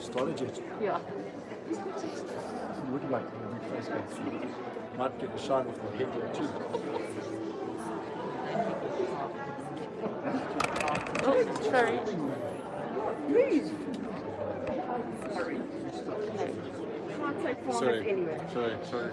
Started yet? Yeah. Would you like to first go through? Might get a shine off my head there too. Oh, sorry. Please. Can't take photos anyway. Sorry.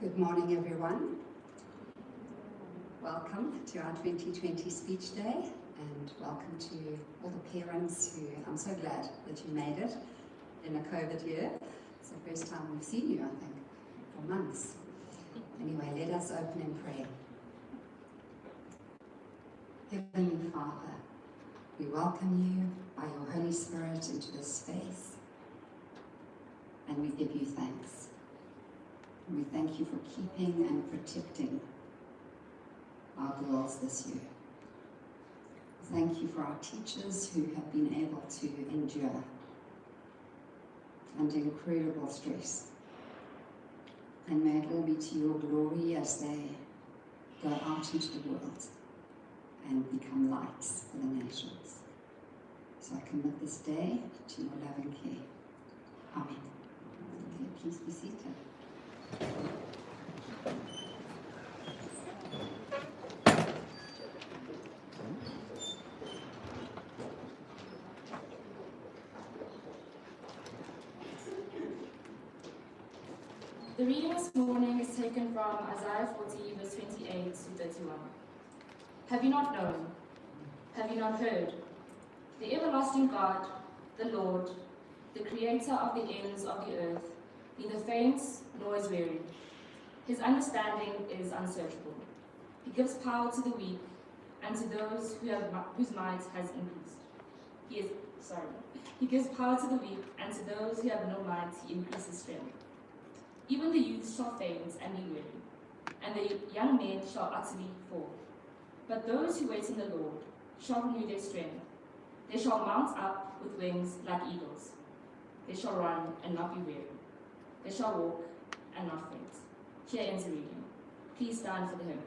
Good morning, everyone. Welcome to our 2020 Speech Day, and welcome to all the parents who, I'm so glad that you made it in a COVID year. It's the first time we've seen you, I think, for months. Anyway, let us open in prayer. Heavenly Father, we welcome you by your Holy Spirit into this space, and we give you thanks. We thank you for keeping and protecting our girls this year. Thank you for our teachers who have been able to endure under incredible stress. And may it all be to your glory as they go out into the world and become lights for the nations. So I commit this day to your loving care. Amen. Okay, please be seated. The reading this morning is taken from Isaiah 40, verse 28 to 31. Have you not known? Have you not heard? The everlasting God, the Lord, the creator of the ends of the earth, neither faints nor is weary. His understanding is unsearchable. He gives power to the weak and to those whose might has increased. He gives power to the weak, and to those who have no might he increases strength. Even the youth shall faint and be weary, and the young men shall utterly fall. But those who wait in the Lord shall renew their strength. They shall mount up with wings like eagles. They shall run and not be weary. They shall walk and not faint. Here ends the reading. Please stand for the hymn.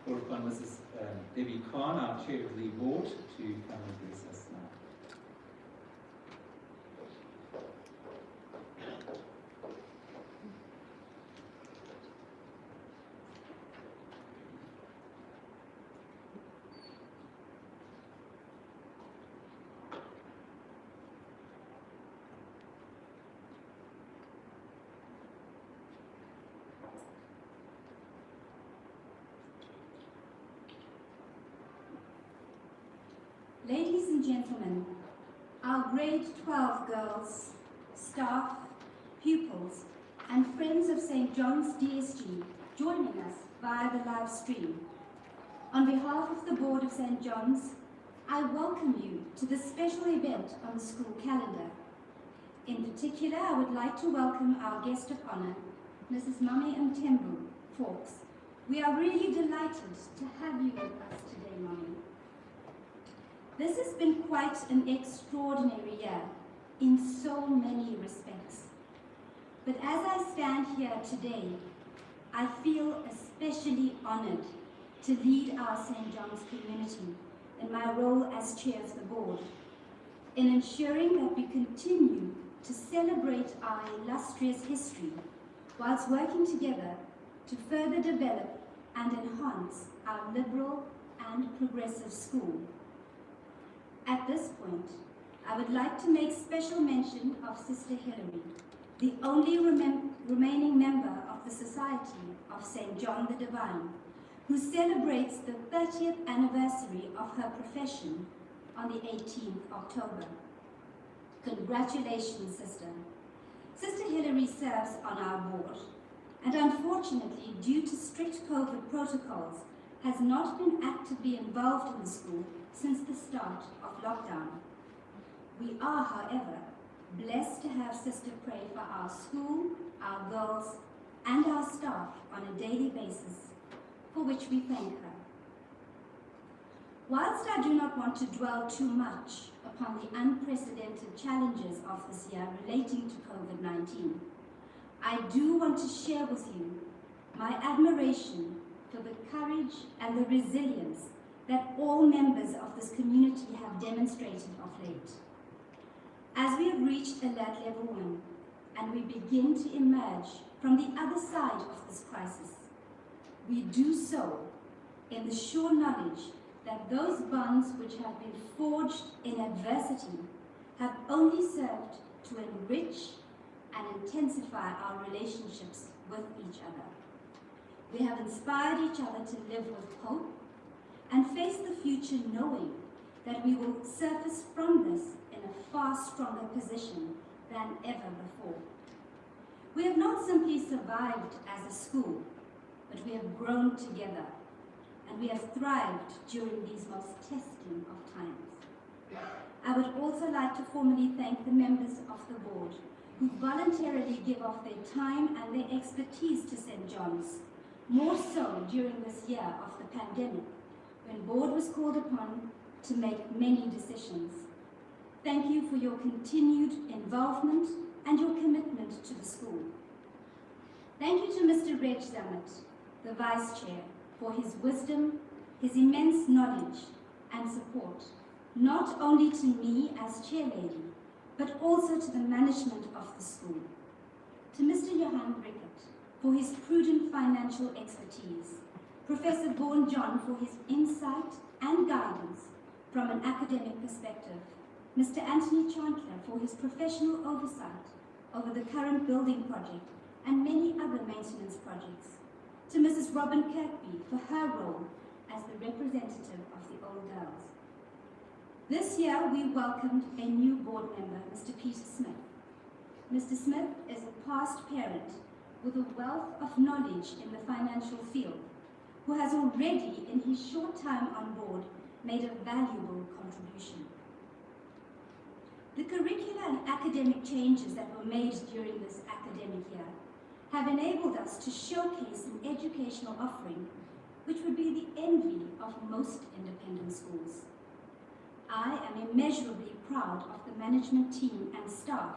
call upon Mrs. Debbie Khan, our Chair of the Board, to come and address us now. Ladies and gentlemen, our grade 12 girls, staff, pupils, and friends of St. John's D.S.G. joining us via the live stream. On behalf of the Board of St. John's, I welcome you to this special event on the school calendar. In particular, I would like to welcome our guest of honor, Mrs. Mami Mtembu Fawkes. We are really delighted to have you with us today, Mami. This has been quite an extraordinary year in so many respects. But as I stand here today, I feel especially honored to lead our St. John's community in my role as chair of the board, in ensuring that we continue to celebrate our illustrious history whilst working together to further develop and enhance our liberal and progressive school. At this point, I would like to make special mention of Sister Hilary, the only remaining member of the Society of St. John the Divine, who celebrates the 30th anniversary of her profession on the 18th October. Congratulations, Sister. Sister Hilary serves on our board, and unfortunately, due to strict COVID protocols, has not been actively involved in the school since the start of lockdown. We are, however, blessed to have Sister pray for our school, our girls, and our staff on a daily basis, for which we thank her. Whilst I do not want to dwell too much upon the unprecedented challenges of this year relating to COVID-19, I do want to share with you my admiration for the courage and the resilience that all members of this community have demonstrated of late. As we have reached alert level 1 and we begin to emerge from the other side of this crisis, we do so in the sure knowledge that those bonds which have been forged in adversity have only served to enrich and intensify our relationships with each other. We have inspired each other to live with hope and face the future knowing that we will surface from this in a far stronger position than ever before. We have not simply survived as a school, but we have grown together, and we have thrived during these most testing of times. I would also like to formally thank the members of the board who voluntarily give of their time and their expertise to St. John's, more so during this year of the pandemic, when board was called upon to make many decisions. Thank you for your continued involvement and your commitment to the school. Thank you to Mr. Reg Zammit, the Vice Chair, for his wisdom, his immense knowledge and support, not only to me as chairlady, but also to the management of the school. To Mr. Johan Rickett, for his prudent financial expertise, Professor Vaughan John for his insight and guidance from an academic perspective, Mr. Anthony Chandler for his professional oversight over the current building project and many other maintenance projects, to Mrs. Robin Kirkby for her role as the representative of the old girls. This year we welcomed a new board member, Mr. Peter Smith. Mr. Smith is a past parent with a wealth of knowledge in the financial field, who has already, in his short time on board, made a valuable contribution. The curricular and academic changes that were made during this academic year have enabled us to showcase an educational offering which would be the envy of most independent schools. I am immeasurably proud of the management team and staff,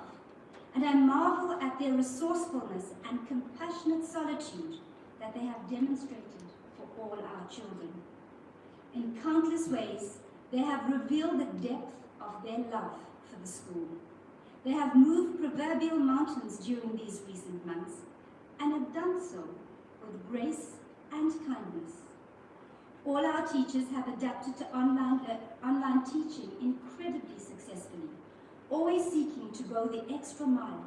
and I marvel at their resourcefulness and compassionate solitude that they have demonstrated for all our children. In countless ways, they have revealed the depth of their love for the school. They have moved proverbial mountains during these recent months and have done so with grace and kindness. All our teachers have adapted to online teaching incredibly successfully, always seeking to go the extra mile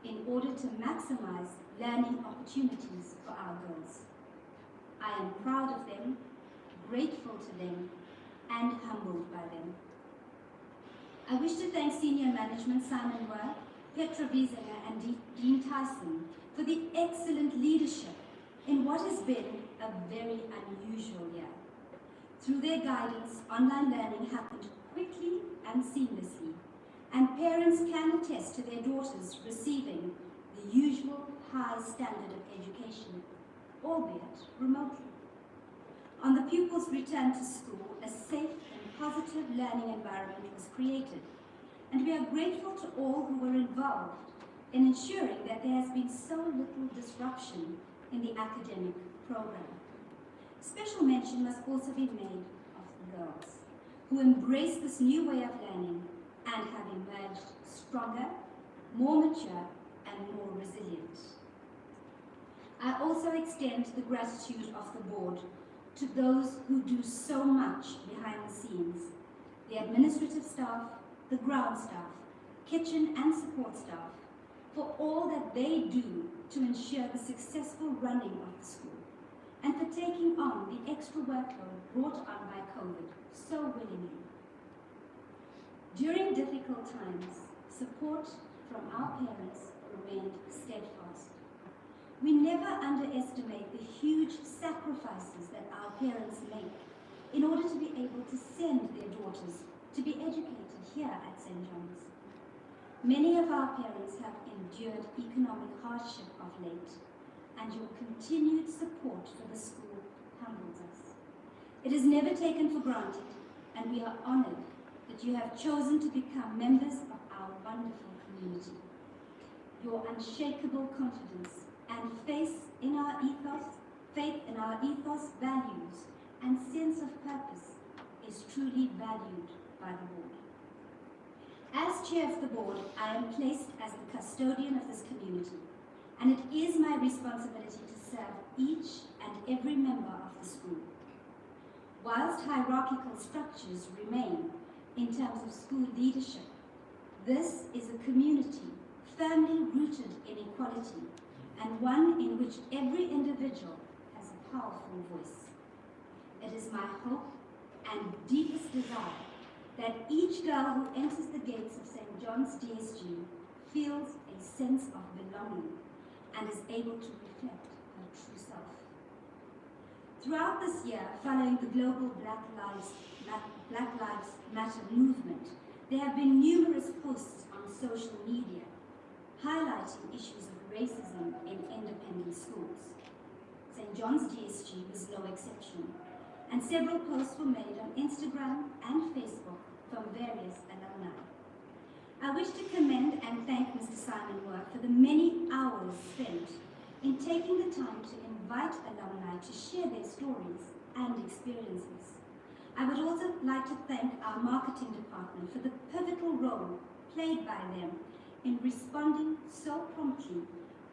in order to maximize learning opportunities for our girls. I am proud of them, grateful to them, and humbled by them. I wish to thank Senior Management Simon Moore, Petra Wiesinger, and Dean Tyson for the excellent leadership in what has been a very unusual year. Through their guidance, online learning happened quickly and seamlessly, and parents can attest to their daughters receiving the usual high standard of education, albeit remotely. On the pupils' return to school, a safe and positive learning environment was created, and we are grateful to all who were involved in ensuring that there has been so little disruption in the academic program. Special mention must also be made of the girls, who embrace this new way of learning and have emerged stronger, more mature, and more resilient. I also extend the gratitude of the board to those who do so much behind the scenes, the administrative staff, the ground staff, kitchen and support staff, for all that they do to ensure the successful running of the school, and for taking on the extra workload brought on by COVID so willingly. During difficult times, support from our parents remained steadfast. We never underestimate the huge sacrifices that our parents make in order to be able to send their daughters to be educated here at St. John's. Many of our parents have endured economic hardship of late, and your continued support for the school humbles us. It is never taken for granted, and we are honored that you have chosen to become members of our wonderful community. Your unshakable confidence and faith in our ethos, values, and sense of purpose is truly valued by the board. As chair of the board, I am placed as the custodian of this community, and it is my responsibility to serve each and every member of the school. Whilst hierarchical structures remain in terms of school leadership, this is a community firmly rooted in equality, and one in which every individual has a powerful voice. It is my hope and deepest desire that each girl who enters the gates of St. John's D.S.G. feels a sense of belonging and is able to reflect her true self. Throughout this year, following the global Black Lives Matter movement, there have been numerous posts on social media highlighting issues of racism in independent schools. St. John's D.S.G. was no exception, and several posts were made on Instagram and Facebook from various alumni. I wish to commend and thank Mr. Simon Moore for the many hours spent in taking the time to invite alumni to share their stories and experiences. I would also like to thank our marketing department for the pivotal role played by them in responding so promptly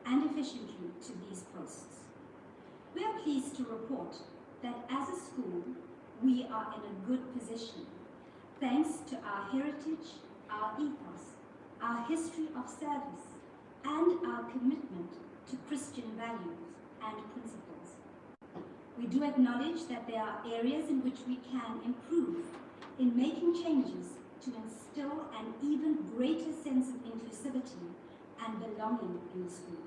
and efficiently to these posts. We are pleased to report that as a school, we are in a good position, thanks to our heritage, our ethos, our history of service, and our commitment to Christian values and principles. We do acknowledge that there are areas in which we can improve in making changes to instill an even greater sense of inclusivity and belonging in the school.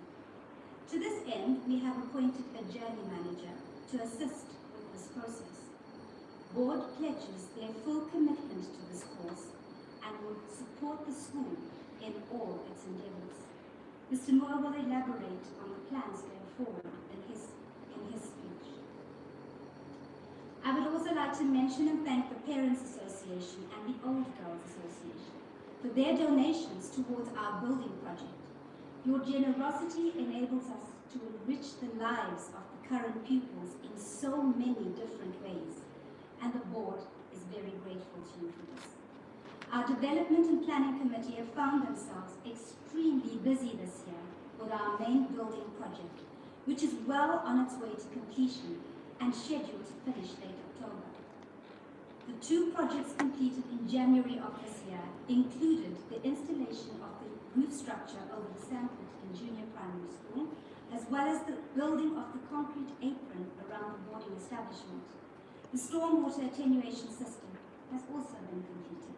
To this end, we have appointed a journey manager to assist with this process. Board pledges their full commitment to this cause and will support the school in all its endeavors. Mr. Moore will elaborate on the plans going forward in his speech. I would also like to mention and thank the Parents Association and the Old Girls Association for their donations towards our building project. Your generosity enables us to enrich the lives of the current pupils in so many different ways, and the board is very grateful to you for this. Our Development and Planning Committee have found themselves extremely busy this year with our main building project, which is well on its way to completion and scheduled to finish late October. The 2 projects completed in January of this year included the installation of the roof structure over the Sandpit in junior primary school, as well as the building of the concrete apron around the boarding establishment. The stormwater attenuation system has also been completed.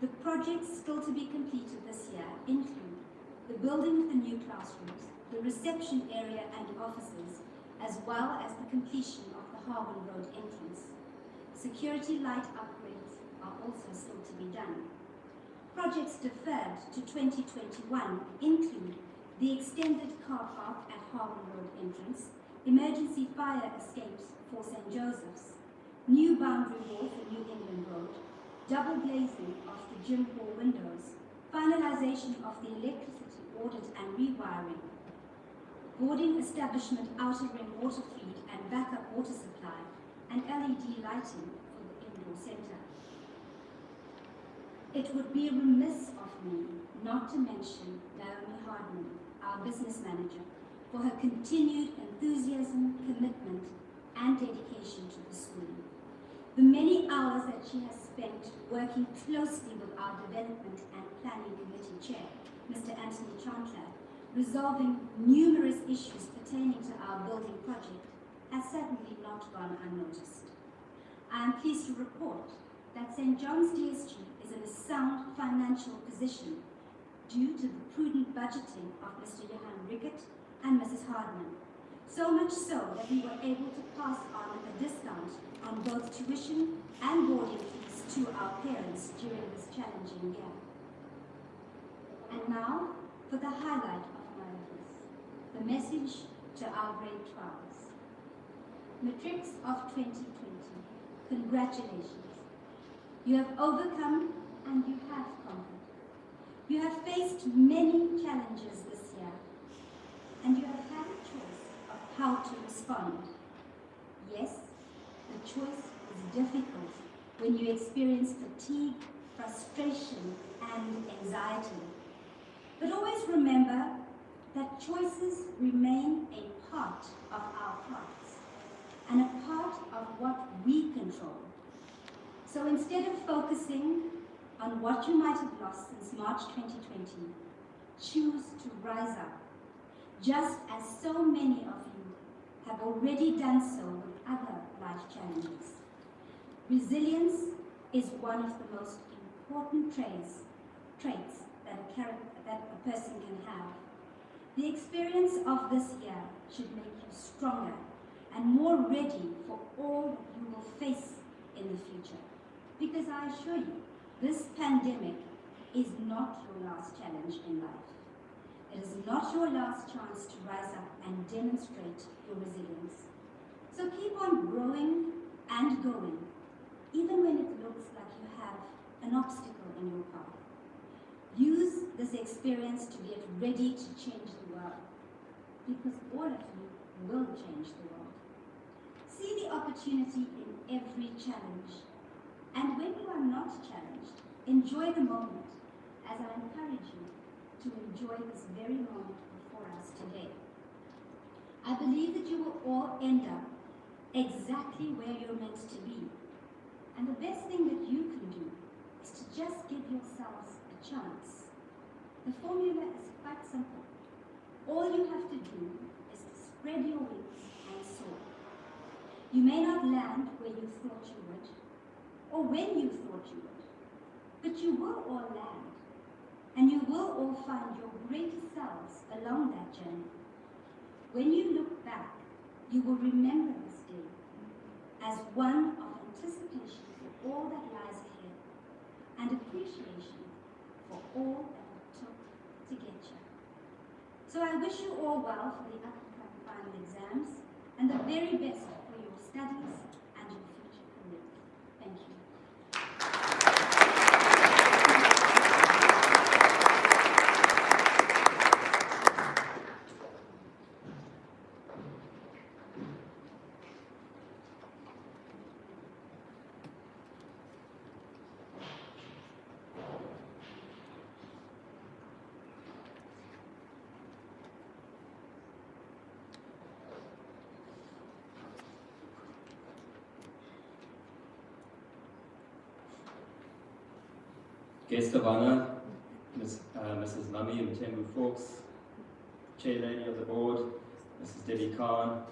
The projects still to be completed this year include the building of the new classrooms, the reception area and offices, as well as the completion of the Harbour Road entrance. Security light upgrades are also still to be done. Projects deferred to 2021 include the extended car park at Harbour Road entrance, emergency fire escapes for St. Joseph's, new boundary wall for New England Road, double glazing of the gym hall windows, finalization of the electricity audit and rewiring, boarding establishment outer ring water feed and backup water supply, and LED lighting for the indoor center. It would be remiss of me not to mention Naomi Hardman, our business manager, for her continued enthusiasm, commitment, and dedication to the school. The many hours that she has spent working closely with our Development and Planning Committee Chair, Mr. Anthony Chandler, resolving numerous issues pertaining to our building project, has certainly not gone unnoticed. I am pleased to report that St. John's D.S.G is in a sound financial position due to the prudent budgeting of Mr. Johan Rickett and Mrs. Hardman, so much so that we were able to pass on a discount on both tuition and boarding fees to our parents during this challenging year. And now for the highlight of my address, the message to our grade 12s. Matrics of 2020, congratulations. You have overcome and you have conquered. You have faced many challenges this year, and you have had a choice of how to respond. Yes, the choice is difficult when you experience fatigue, frustration, and anxiety. But always remember that choices remain a part of our paths and a part of what we control. So instead of focusing on what you might have lost since March 2020, choose to rise up, just as so many of you have already done so with other life challenges. Resilience is one of the most important traits that a person can have. The experience of this year should make you stronger and more ready for all that you will face in the future. Because I assure you, this pandemic is not your last challenge in life. It is not your last chance to rise up and demonstrate your resilience. So keep on growing and going, even when it looks like you have an obstacle in your path. Use this experience to get ready to change the world, because all of you will change the world. See the opportunity in every challenge, and when you are not challenged, enjoy the moment, as I encourage you to enjoy this very moment before us today. I believe that you will all end up exactly where you're meant to be, and the best thing that you can do is to just give yourselves a chance. The formula is quite simple. All you have to do is to spread your wings and soar. You may not land where you thought you would, or when you thought you would, but you will all land, and you will all find your greater selves along that journey. When you look back, you will remember this day as one of anticipation for all that lies ahead, and appreciation for all that it took to get here. So I wish you all well for the upcoming final exams, and the very best for your studies and your future careers. Thank you. Guest of Honour, Mrs. Mummy Mtembu Fawkes, Chair Lady of the Board, Mrs. Debbie Khan,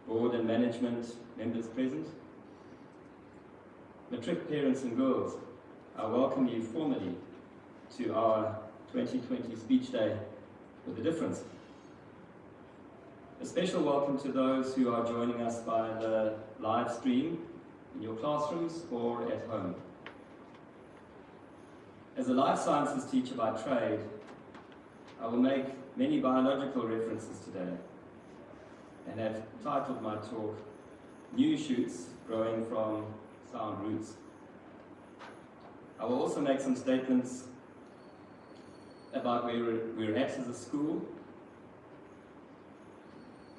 Board and Management members present, matric parents and girls, I welcome you formally to our 2020 Speech Day with a Difference. A special welcome to those who are joining us by the live stream in your classrooms or at home. As a life sciences teacher by trade, I will make many biological references today and have titled my talk, New Shoots Growing from Sound Roots. I will also make some statements about where we're at as a school,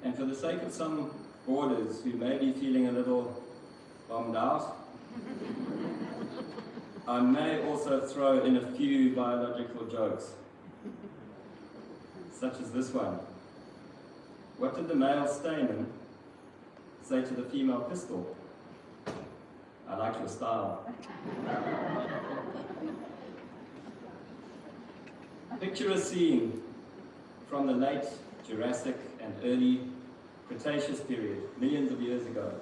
and for the sake of some boarders who may be feeling a little bombed out, I may also throw in a few biological jokes, such as this one. What did the male stamen say to the female pistil? I like your style. Picture a scene from the late Jurassic and early Cretaceous period, millions of years ago.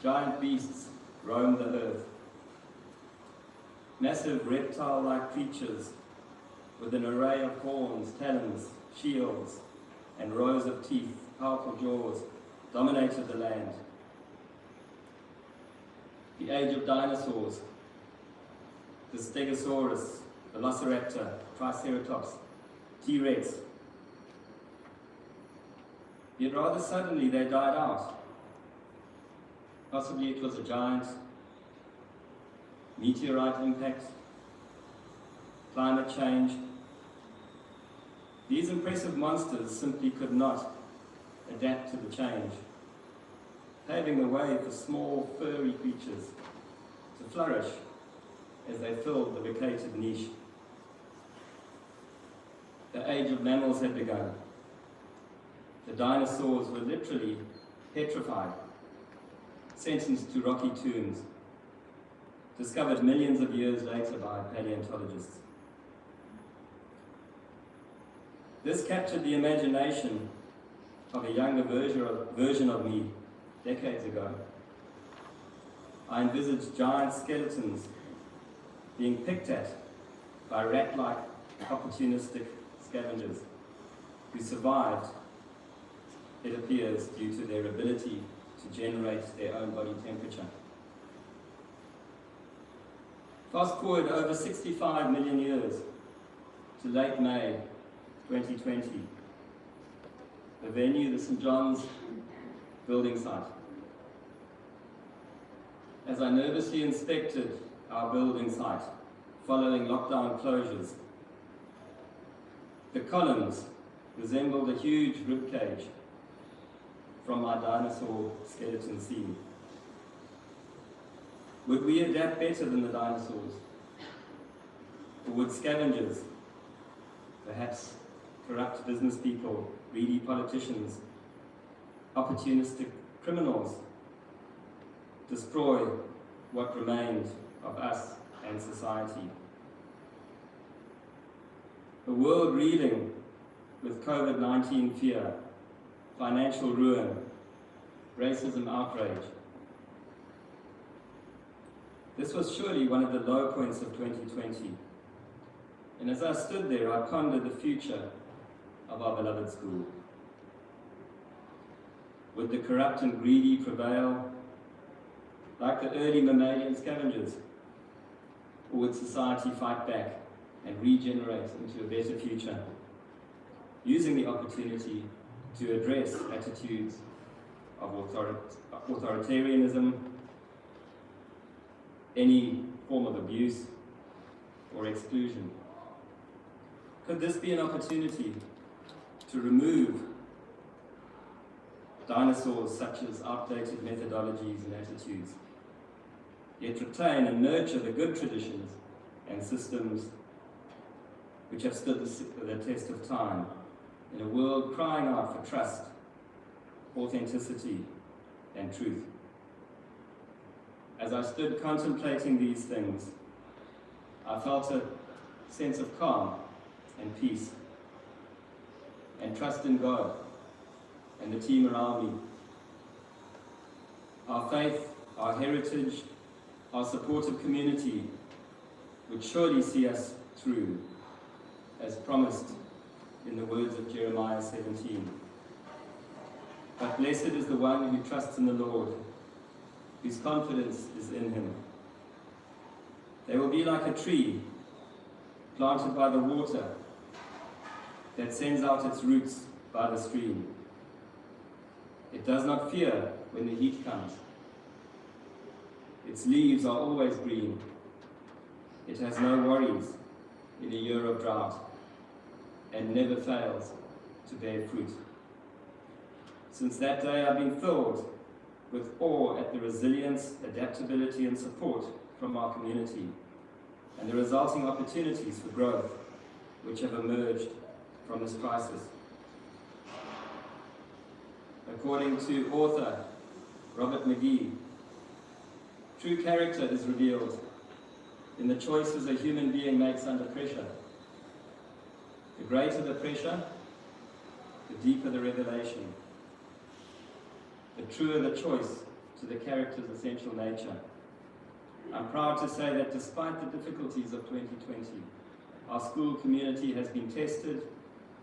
Giant beasts roamed the earth. Massive reptile-like creatures with an array of horns, talons, shields, and rows of teeth, powerful jaws, dominated the land. The age of dinosaurs, the Stegosaurus, Velociraptor, Triceratops, T-Rex. Yet rather suddenly they died out. Possibly it was a giant meteorite impact, climate change. These impressive monsters simply could not adapt to the change, paving the way for small, furry creatures to flourish as they filled the vacated niche. The age of mammals had begun. The dinosaurs were literally petrified, sentenced to rocky tombs, discovered millions of years later by paleontologists. This captured the imagination of a younger version of me decades ago. I envisaged giant skeletons being picked at by rat-like opportunistic scavengers who survived, it appears, due to their ability to generate their own body temperature. Fast forward over 65 million years to late May 2020. The venue, the St. John's building site. As I nervously inspected our building site following lockdown closures, the columns resembled a huge ribcage from my dinosaur skeleton scene. Would we adapt better than the dinosaurs? Or would scavengers, perhaps corrupt business people, greedy politicians, opportunistic criminals, destroy what remained of us and society? A world reeling with COVID-19 fear, financial ruin, racism outrage. This was surely one of the low points of 2020. And as I stood there, I pondered the future of our beloved school. Would the corrupt and greedy prevail like the early mammalian scavengers? Or would society fight back and regenerate into a better future, using the opportunity to address attitudes of authoritarianism, any form of abuse or exclusion? Could this be an opportunity to remove dinosaurs such as outdated methodologies and attitudes, yet retain and nurture the good traditions and systems which have stood the test of time in a world crying out for trust, authenticity, and truth? As I stood contemplating these things, I felt a sense of calm and peace and trust in God and the team around me. Our faith, our heritage, our supportive community would surely see us through, as promised in the words of Jeremiah 17. But blessed is the one who trusts in the Lord, whose confidence is in him. They will be like a tree planted by the water that sends out its roots by the stream. It does not fear when the heat comes. Its leaves are always green. It has no worries in a year of drought and never fails to bear fruit. Since that day, I've been filled with awe at the resilience, adaptability, and support from our community and the resulting opportunities for growth which have emerged from this crisis. According to author Robert McGee, true character is revealed in the choices a human being makes under pressure. The greater the pressure, the deeper the revelation. The truer the choice to the character's essential nature. I'm proud to say that despite the difficulties of 2020, our school community has been tested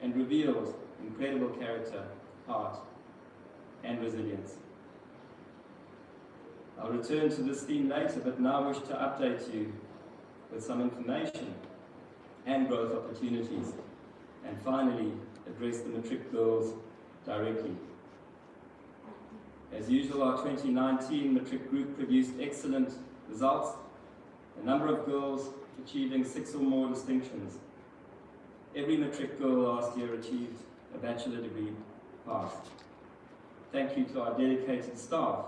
and revealed incredible character, heart, and resilience. I'll return to this theme later, but now wish to update you with some information and growth opportunities, and finally address the matric girls directly. As usual, our 2019 matric group produced excellent results, a number of girls achieving 6 or more distinctions. Every matric girl last year achieved a bachelor degree pass. Thank you to our dedicated staff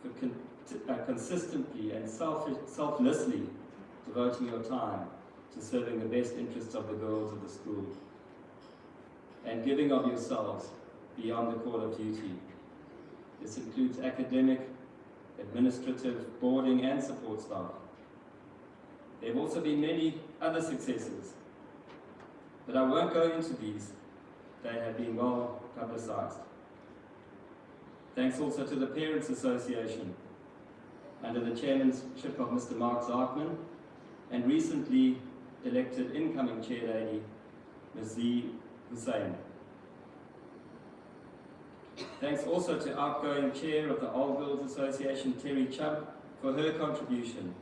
for consistently and selflessly devoting your time to serving the best interests of the girls of the school and giving of yourselves beyond the call of duty. This includes academic, administrative, boarding, and support staff. There have also been many other successes, but I won't go into these. They have been well publicized. Thanks also to the Parents Association, under the chairmanship of Mr. Mark Zarkman, and recently elected incoming chair lady, Ms. Z. Hussain. Thanks also to outgoing chair of the Old Girls Association, Terry Chubb, for her contribution.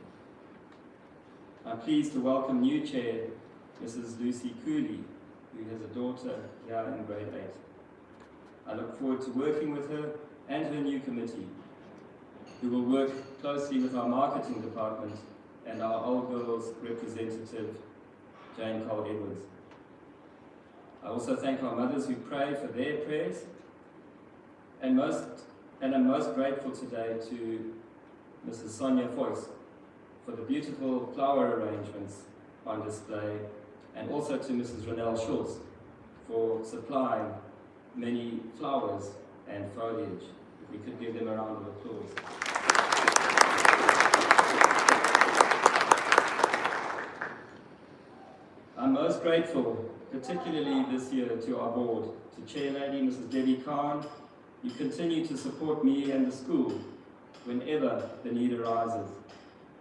I'm pleased to welcome new chair, Mrs. Lucy Cooley, who has a daughter here in grade 8. I look forward to working with her and her new committee, who will work closely with our marketing department and our Old Girls representative, Jane Cole-Edwards. I also thank our mothers who pray for their prayers, and I'm most grateful today to Mrs. Sonia Foyce for the beautiful flower arrangements on display, and also to Mrs. Renelle Schultz for supplying many flowers and foliage. If we could give them a round of applause. I'm most grateful, particularly this year, to our board, to Chair Lady Mrs. Debbie Khan. You continue to support me and the school whenever the need arises.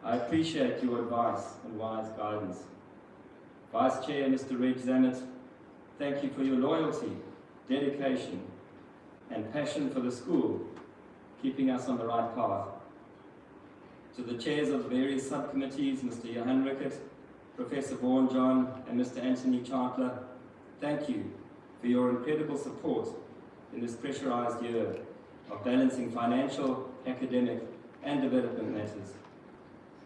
I appreciate your advice and wise guidance. Vice Chair Mr. Reg Zammit, thank you for your loyalty, dedication, and passion for the school, keeping us on the right path. To the chairs of the various subcommittees, Mr. Johan Rickett, Professor Vaughan John, and Mr. Anthony Chartler, thank you for your incredible support in this pressurized year of balancing financial, academic, and development matters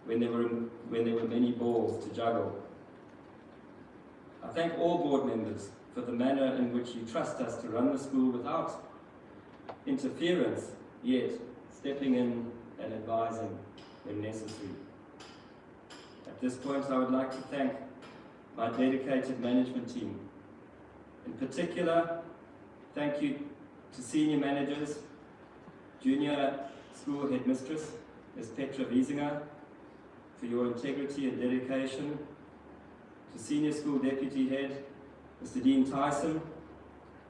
when there were many balls to juggle. I thank all board members for the manner in which you trust us to run the school without interference, yet stepping in and advising when necessary. At this point, I would like to thank my dedicated management team. In particular, thank you to senior managers, junior school headmistress, Ms. Petra Wiesinger, for your integrity and dedication. To Senior School Deputy Head, Mr. Dean Tyson,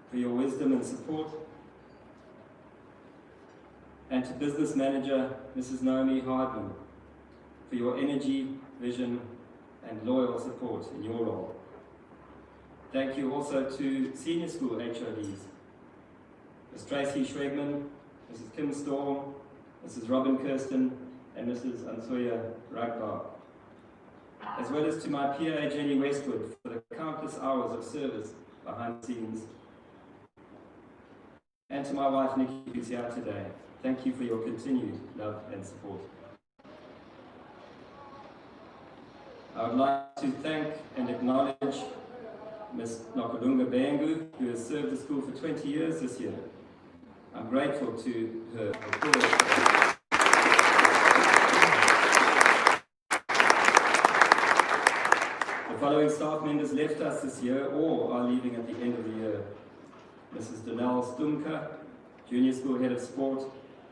for your wisdom and support. And to Business Manager, Mrs. Naomi Hardman, for your energy, vision, and loyal support in your role. Thank you also to Senior School HODs, Ms. Tracy Schwegman, Mrs. Kim Storm, Mrs. Robin Kirsten, and Mrs. Ansoya Ragbar, as well as to my PA Jenny Westwood for the countless hours of service behind the scenes, and to my wife Nikki who's here today. Thank you for your continued love and support. I would like to thank and acknowledge Ms. Nokalunga Bengu, who has served the school for 20 years this year. I'm grateful to her for The following staff members left us this year or are leaving at the end of the year. Mrs. Danelle Stumka, Junior School Head of Sport,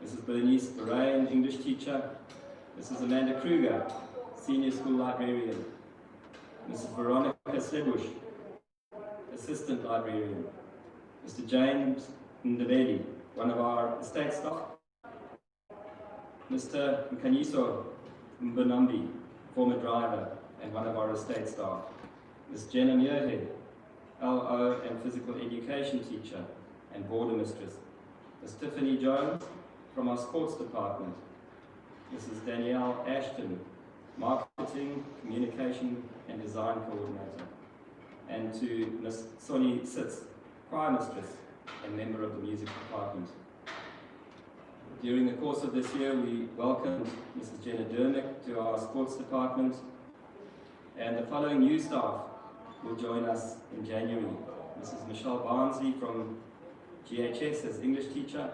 Mrs. Bernice Barain, English teacher, Mrs. Amanda Kruger, Senior School Librarian, Mrs. Veronica Slebush, Assistant Librarian, Mr. James Ndebeli, one of our estate staff, Mr. Mkaniso Mbonambi, former driver and one of our estate staff, Ms. Jenna Muirhead, LO and physical education teacher and border mistress, Ms. Tiffany Jones from our sports department, Mrs. Danielle Ashton, marketing, communication and design coordinator, and to Ms. Sonny Sitz, choir mistress and member of the music department. During the course of this year, we welcomed Mrs. Jenna Dermick to our sports department, and the following new staff will join us in January. Mrs. Michelle Barnsley from GHS as English teacher,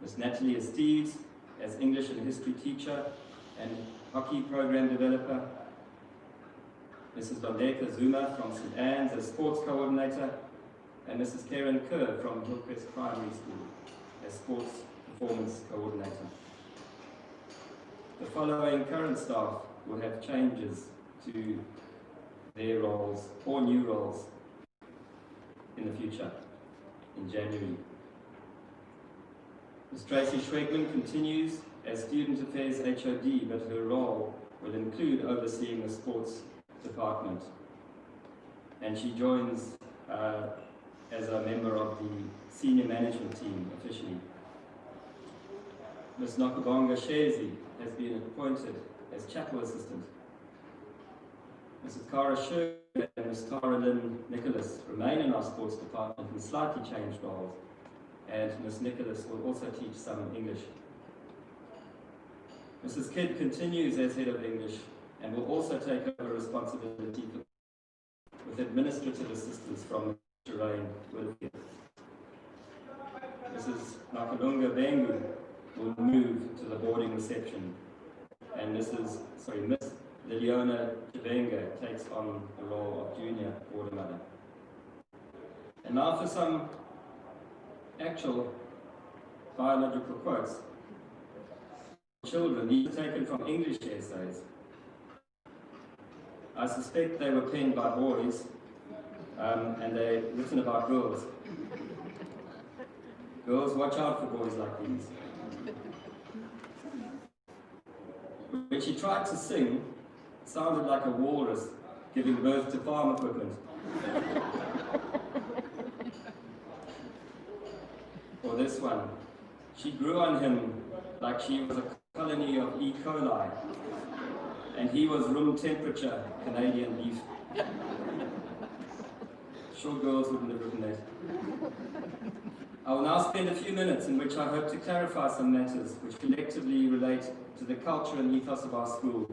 Ms. Natalie Esteves as English and history teacher and hockey program developer, Mrs. Dondeka Zuma from St. Anne's as sports coordinator, and Mrs. Karen Kerr from Hillcrest Primary School as sports performance coordinator. The following current staff will have changes to their roles or new roles in the future, in January. Ms. Tracy Schwegman continues as Student Affairs HOD, but her role will include overseeing the sports department. And she joins as a member of the senior management team officially. Ms. Nakabonga Shezi has been appointed as chapel assistant. Mrs. Cara Sher and Ms. Tara Lynn Nicholas remain in our sports department in slightly changed roles, and Ms. Nicholas will also teach some English. Mrs. Kidd continues as head of English and will also take over responsibility with administrative assistance from Shireen Wilfield. Mrs. Nakalunga Bengu will move to the boarding reception, and Miss Liliana Chibenga takes on the role of junior boarder mother. And now for some actual biological quotes. Children, these are taken from English essays. I suspect they were penned by boys, and they're written about girls. Girls, watch out for boys like these. When she tried to sing, it sounded like a walrus giving birth to farm equipment. Or this one, she grew on him like she was a colony of E. coli, and he was room temperature Canadian beef. Sure girls wouldn't have written that. I will now spend a few minutes in which I hope to clarify some matters which collectively relate to the culture and ethos of our school.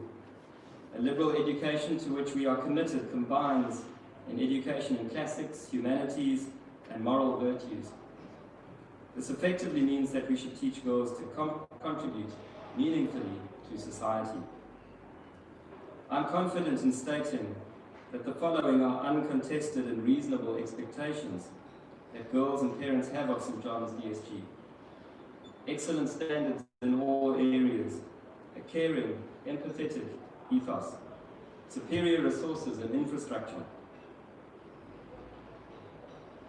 A liberal education to which we are committed combines in education in classics, humanities, and moral virtues. This effectively means that we should teach girls to contribute meaningfully to society. I'm confident in stating that the following are uncontested and reasonable expectations that girls and parents have of St. John's D.S.G. Excellent standards in all areas, a caring, empathetic, ethos, superior resources and infrastructure,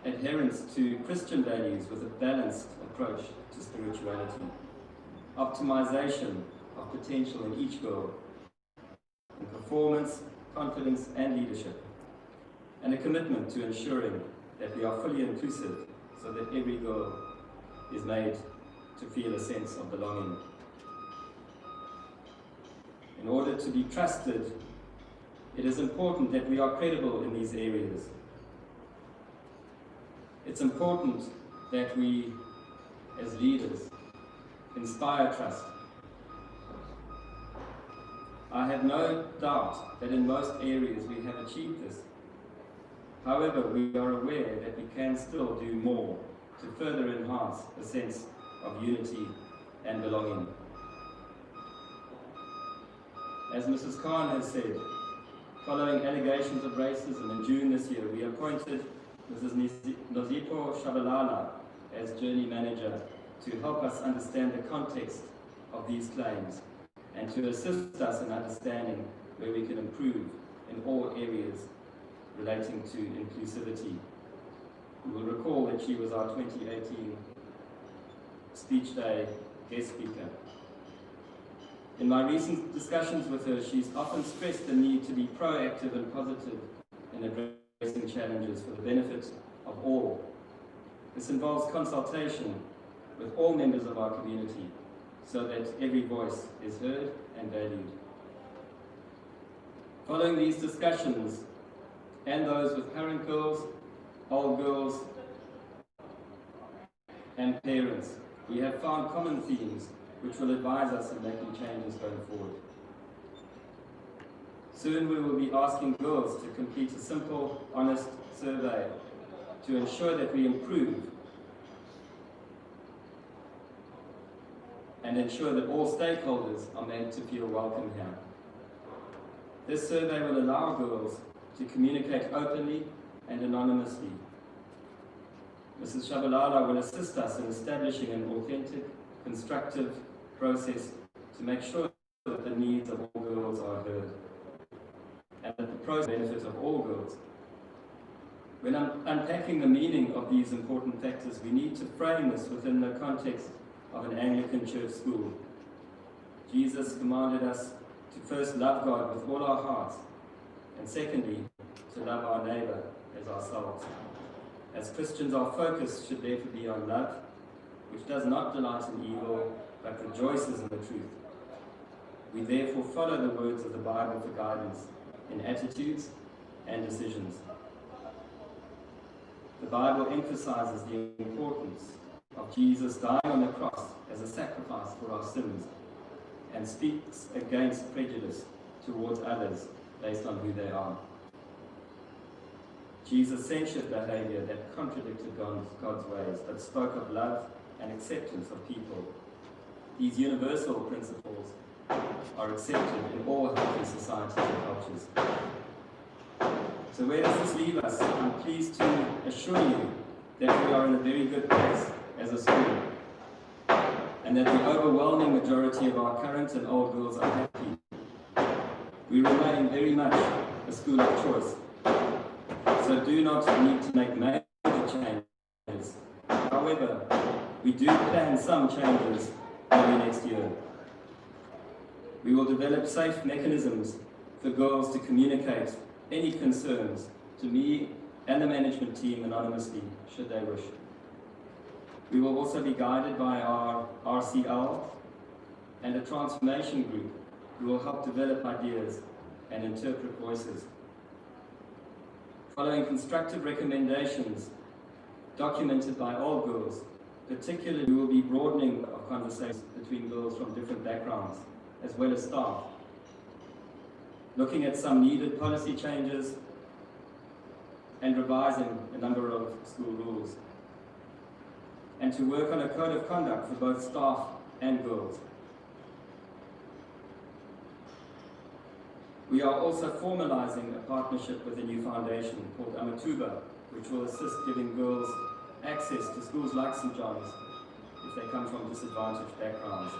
adherence to Christian values with a balanced approach to spirituality, optimization of potential in each girl, in performance, confidence and leadership, and a commitment to ensuring that we are fully inclusive so that every girl is made to feel a sense of belonging. In order to be trusted, it is important that we are credible in these areas. It's important that we, as leaders, inspire trust. I have no doubt that in most areas we have achieved this. However, we are aware that we can still do more to further enhance a sense of unity and belonging. As Mrs. Khan has said, following allegations of racism in June this year, we appointed Mrs. Nozipo Shabalala as Journey Manager to help us understand the context of these claims and to assist us in understanding where we can improve in all areas relating to inclusivity. You will recall that she was our 2018 Speech Day guest speaker. In my recent discussions with her, she's often stressed the need to be proactive and positive in addressing challenges for the benefit of all. This involves consultation with all members of our community so that every voice is heard and valued. Following these discussions, and those with current girls, old girls, and parents, we have found common themes which will advise us in making changes going forward. Soon we will be asking girls to complete a simple, honest survey to ensure that we improve and ensure that all stakeholders are made to feel welcome here. This survey will allow girls to communicate openly and anonymously. Mrs. Shabalala will assist us in establishing an authentic, constructive process to make sure that the needs of all girls are heard and that the process benefits of all girls. When unpacking the meaning of these important factors, we need to frame this within the context of an Anglican church school. Jesus commanded us to first love God with all our hearts, and secondly, to love our neighbour as ourselves. As Christians, our focus should therefore be on love, which does not delight in evil, but rejoices in the truth. We therefore follow the words of the Bible for guidance in attitudes and decisions. The Bible emphasizes the importance of Jesus dying on the cross as a sacrifice for our sins and speaks against prejudice towards others based on who they are. Jesus censured behavior that contradicted God's ways, but spoke of love and acceptance of people. These universal principles are accepted in all healthy societies and cultures. So where does this leave us? I'm pleased to assure you that we are in a very good place as a school, and that the overwhelming majority of our current and old girls are happy. We remain very much a school of choice, so do not need to make major changes. However, we do plan some changes early next year. We will develop safe mechanisms for girls to communicate any concerns to me and the management team anonymously, should they wish. We will also be guided by our RCL and a transformation group who will help develop ideas and interpret voices. Following constructive recommendations documented by all girls, particularly we will be broadening of conversations between girls from different backgrounds, as well as staff, looking at some needed policy changes and revising a number of school rules, and to work on a code of conduct for both staff and girls. We are also formalizing a partnership with a new foundation called Amatuba, which will assist giving girls access to schools like St. John's if they come from disadvantaged backgrounds.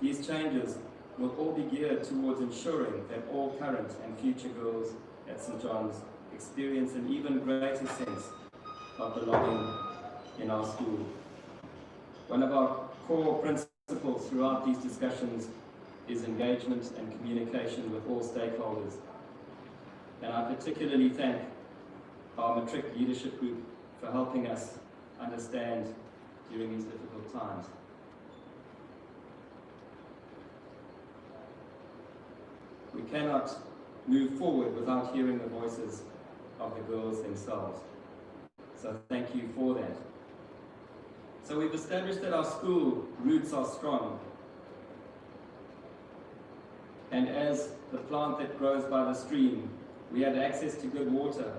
These changes will all be geared towards ensuring that all current and future girls at St. John's experience an even greater sense of belonging in our school. One of our core principles throughout these discussions is engagement and communication with all stakeholders. And I particularly thank our matric leadership group for helping us understand during these difficult times. We cannot move forward without hearing the voices of the girls themselves. So thank you for that. So we've established that our school roots are strong. And as the plant that grows by the stream, we have access to good water.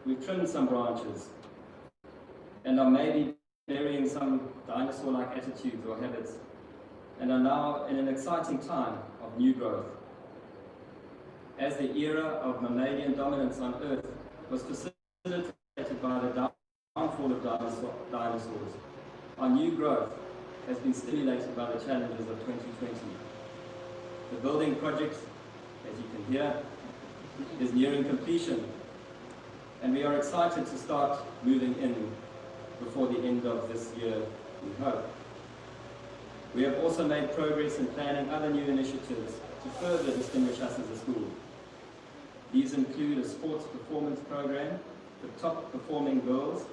We've trimmed some branches and are maybe burying some dinosaur-like attitudes or habits, and are now in an exciting time of new growth. As the era of mammalian dominance on Earth was facilitated by the downfall of dinosaurs, our new growth has been stimulated by the challenges of 2020. The building project, as you can hear, is nearing completion, and we are excited to start moving in before the end of this year, we hope. We have also made progress in planning other new initiatives to further distinguish us as a school. These include a sports performance program for top performing girls,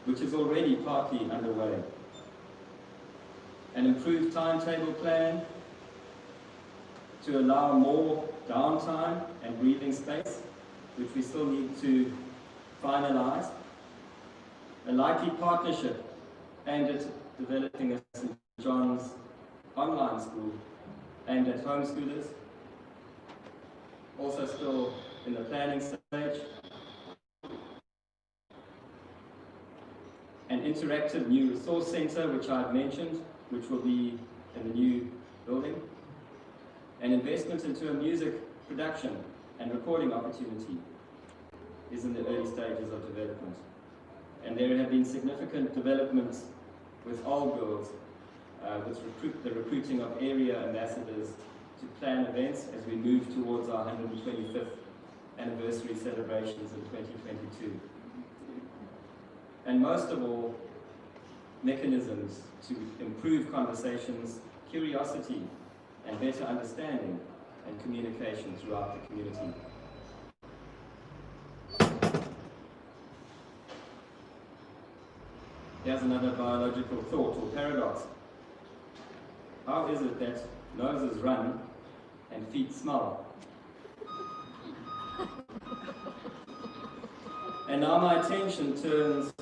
which is already partly underway. An improved timetable plan to allow more downtime and breathing space, which we still need to finalize. A likely partnership aimed at developing a St. John's online school aimed at homeschoolers. Also still in the planning stage. An interactive new resource centre, which I've mentioned, which will be in the new building. An investment into a music production and recording opportunity is in the early stages of development. And there have been significant developments with all girls, with the recruiting of area ambassadors to plan events as we move towards our 125th anniversary celebrations in 2022. And most of all, mechanisms to improve conversations, curiosity, and better understanding and communication throughout the community. Here's another biological thought or paradox. How is it that noses run and feet smell? And now my attention turns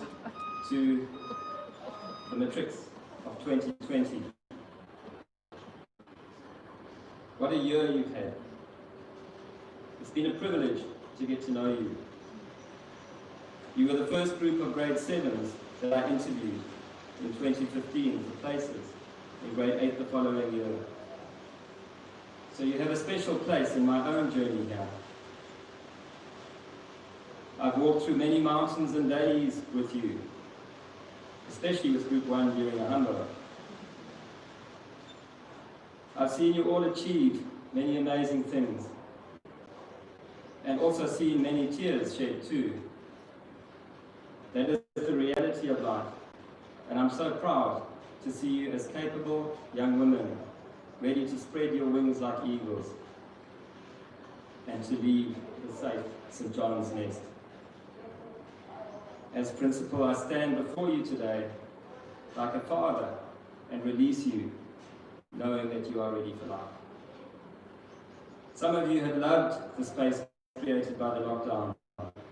to the matrics of 2020. What a year you've had. It's been a privilege to get to know you. You were the first group of grade 7s that I interviewed in 2015 for places, in grade 8 the following year. So you have a special place in my own journey here. I've walked through many mountains and valleys with you, especially with Group 1 during a Humber. I've seen you all achieve many amazing things, and also seen many tears shed too. That is the reality of life, and I'm so proud to see you as capable young women, ready to spread your wings like eagles, and to leave the safe St. John's nest. As principal, I stand before you today like a father and release you, knowing that you are ready for life. Some of you have loved the space created by the lockdown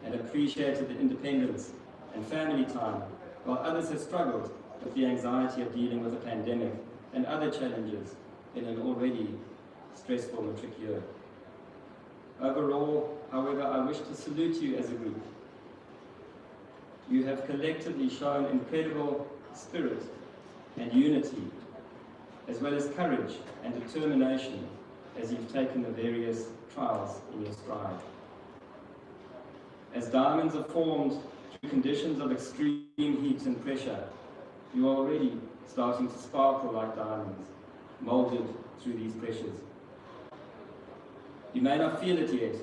and appreciated the independence and family time, while others have struggled with the anxiety of dealing with a pandemic and other challenges in an already stressful matric year. Overall, however, I wish to salute you as a group. You have collectively shown incredible spirit and unity, as well as courage and determination as you've taken the various trials in your stride. As diamonds are formed through conditions of extreme heat and pressure, you are already starting to sparkle like diamonds. molded through these pressures. You may not feel it yet,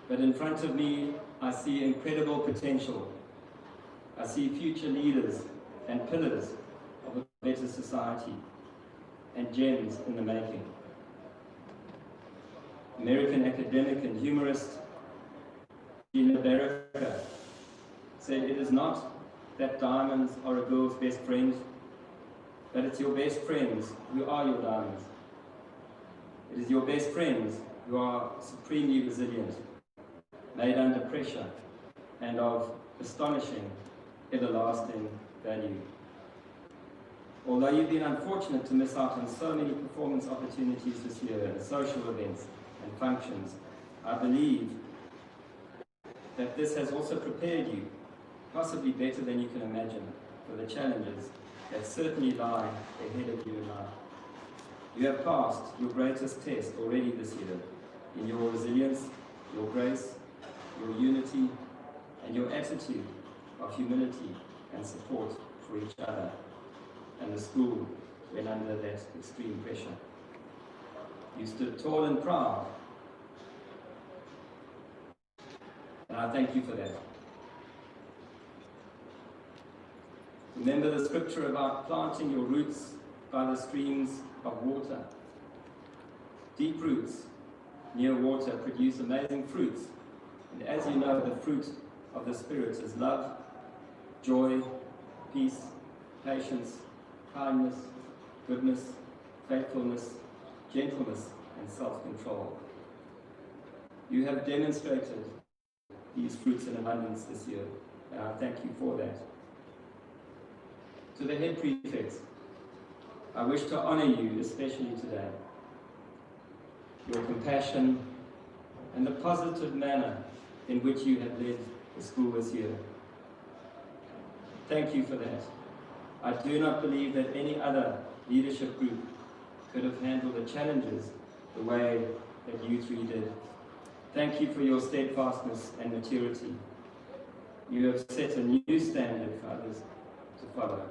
but in front of me, I see incredible potential. I see future leaders and pillars of a better society, and gems in the making. American academic and humorist Gina Baraka said, "It is not that diamonds are a girl's best friend, but it's your best friends who are your diamonds. It is your best friends who are supremely resilient, made under pressure, and of astonishing, everlasting value." Although you've been unfortunate to miss out on so many performance opportunities this year and social events and functions, I believe that this has also prepared you, possibly better than you can imagine, for the challenges that certainly lie ahead of you in life. You have passed your greatest test already this year in your resilience, your grace, your unity, and your attitude of humility and support for each other and the school when under that extreme pressure. You stood tall and proud, and I thank you for that. Remember the scripture about planting your roots by the streams of water. Deep roots near water produce amazing fruits, and as you know, the fruit of the Spirit is love, joy, peace, patience, kindness, goodness, faithfulness, gentleness, and self-control. You have demonstrated these fruits in abundance this year, and I thank you for that. To the head prefects, I wish to honor you especially today. Your compassion and the positive manner in which you have led the school this year. Thank you for that. I do not believe that any other leadership group could have handled the challenges the way that you three did. Thank you for your steadfastness and maturity. You have set a new standard for others to follow.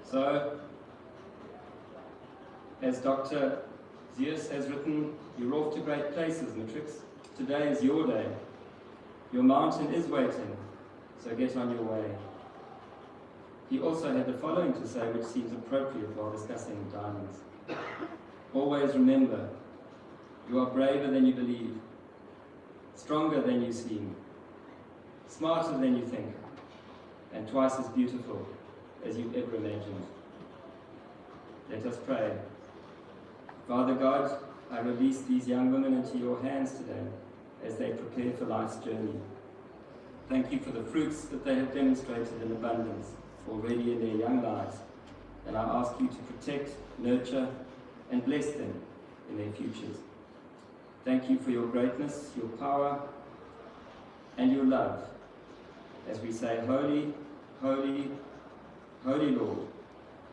So, as Dr. Zeus has written, you're off to great places, matrics. Today is your day. Your mountain is waiting, so get on your way. He also had the following to say, which seems appropriate while discussing diamonds. Always remember, you are braver than you believe, stronger than you seem, smarter than you think, and twice as beautiful as you ever imagined. Let us pray. Father God, I release these young women into your hands today as they prepare for life's journey. Thank you for the fruits that they have demonstrated in abundance already in their young lives, and I ask you to protect, nurture, and bless them in their futures. Thank you for your greatness, your power, and your love, as we say, Holy, Holy, Holy Lord,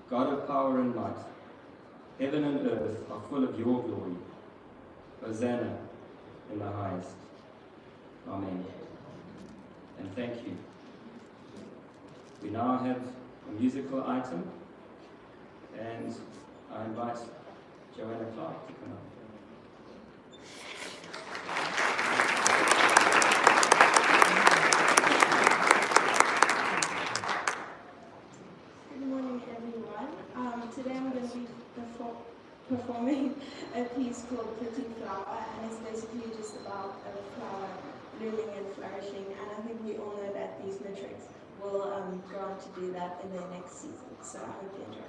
God of power and might, heaven and earth are full of your glory. Hosanna in the highest. Amen. And thank you. We now have a musical item, and I invite Joanna Clark to come up. Good morning, everyone. Today I'm going to be performing a piece called Pretty Flower, and it's basically just about a flower blooming and flourishing, and I think we all know that these matrics will go on to do that in their next season, so I hope you enjoy.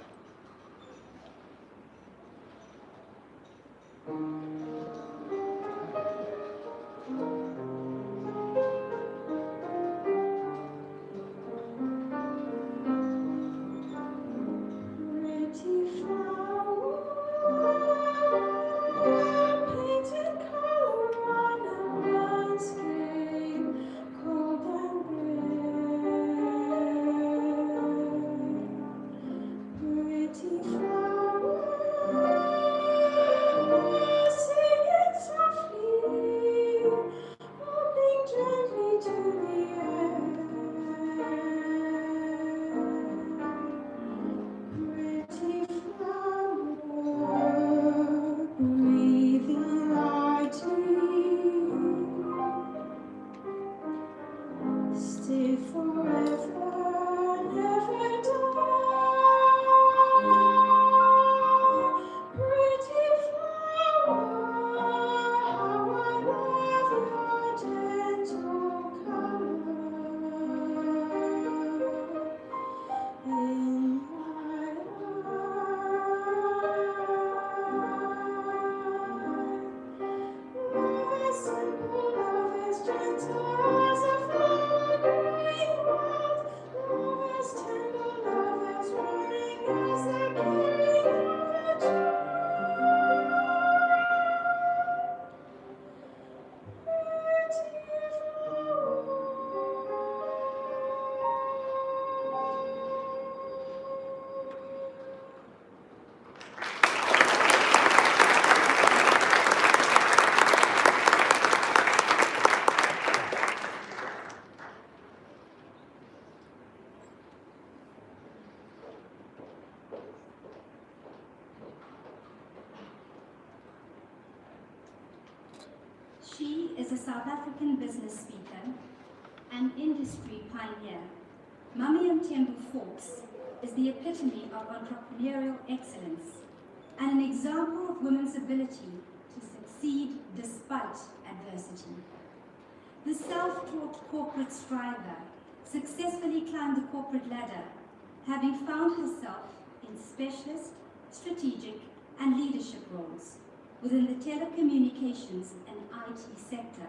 Pretty flower, She is a South African business speaker and industry pioneer. Mummy Mthembu Forbes is the epitome of entrepreneurial excellence and an example of women's ability to succeed despite adversity. The self-taught corporate striver successfully climbed the corporate ladder, having found herself in specialist, strategic, and leadership roles within the telecommunications and IT sector,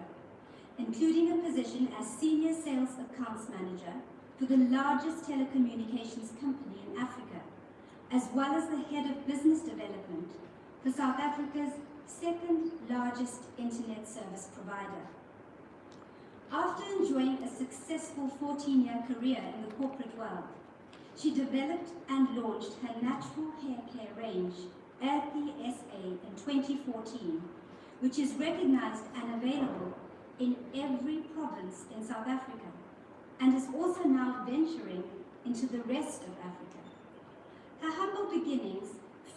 including a position as Senior Sales Accounts Manager for the largest telecommunications company in Africa, as well as the Head of Business Development for South Africa's second largest internet service provider. After enjoying a successful 14-year career in the corporate world, she developed and launched her natural hair care range, Earthy SA, in 2014, which is recognized and available in every province in South Africa, and is also now venturing into the rest of Africa. Her humble beginnings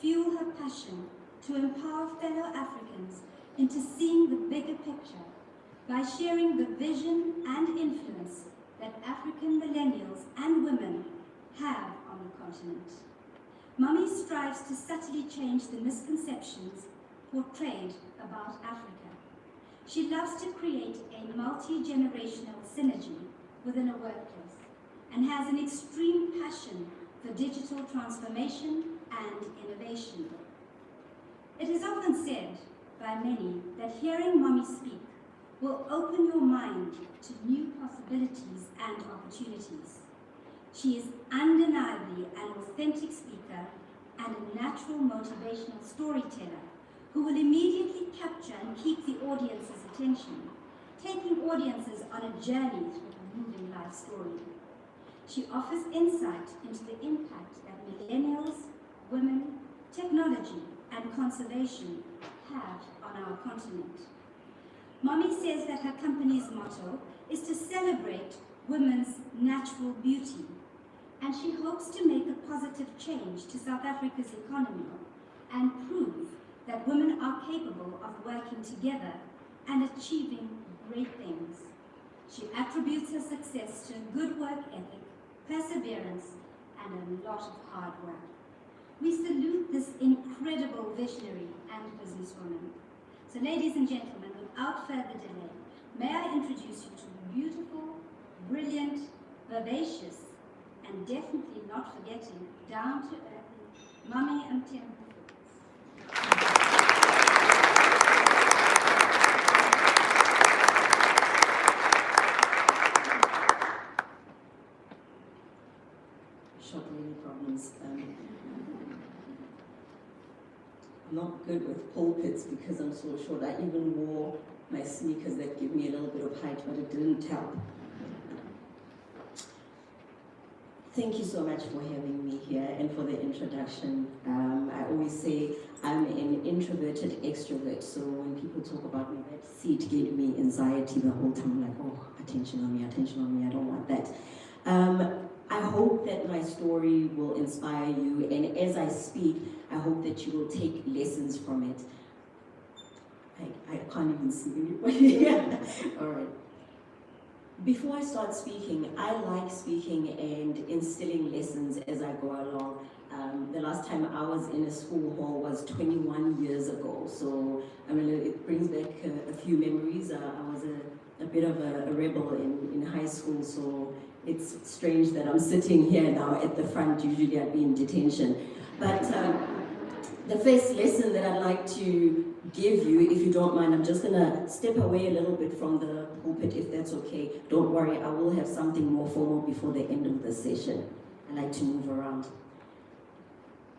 fuel her passion to empower fellow Africans into seeing the bigger picture by sharing the vision and influence that African millennials and women have on the continent. Mummy strives to subtly change the misconceptions portrayed about Africa. She loves to create a multi-generational synergy within a workplace and has an extreme passion for digital transformation and innovation. It is often said by many that hearing Mummy speak will open your mind to new possibilities and opportunities. She is undeniably an authentic speaker and a natural motivational storyteller who will immediately capture and keep the audience's attention, taking audiences on a journey through a moving life story. She offers insight into the impact that millennials, women, technology, and conservation have on our continent. Mummy says that her company's motto is to celebrate women's natural beauty, and she hopes to make a positive change to South Africa's economy and prove that women are capable of working together and achieving great things. She attributes her success to a good work ethic, perseverance, and a lot of hard work. We salute this incredible visionary and businesswoman. So ladies and gentlemen, without further delay, may I introduce you to the beautiful, brilliant, vivacious, and definitely not forgetting, down-to-earth, Mummy Mthembu. Short lady problems. I'm not good with pulpits because I'm so short. I even wore my sneakers that give me a little bit of height, but it didn't help. Thank you so much for having me here and for the introduction. I always say I'm an introverted extrovert, so when people talk about me, that seat gave me anxiety the whole time, like, oh, attention on me, I don't want that. I hope that my story will inspire you, and as I speak, I hope that you will take lessons from it. I can't even see anybody. All right. Before I start speaking, I like speaking and instilling lessons as I go along. The last time I was in a school hall was 21 years ago, so I mean, it brings back a few memories. I was a bit of a rebel in high school, so it's strange that I'm sitting here now at the front. Usually I'd be in detention. But the first lesson that I'd like to give you, if you don't mind, I'm just gonna step away a little bit from the pulpit, if that's okay. Don't worry, I will have something more formal before the end of the session. I like to move around.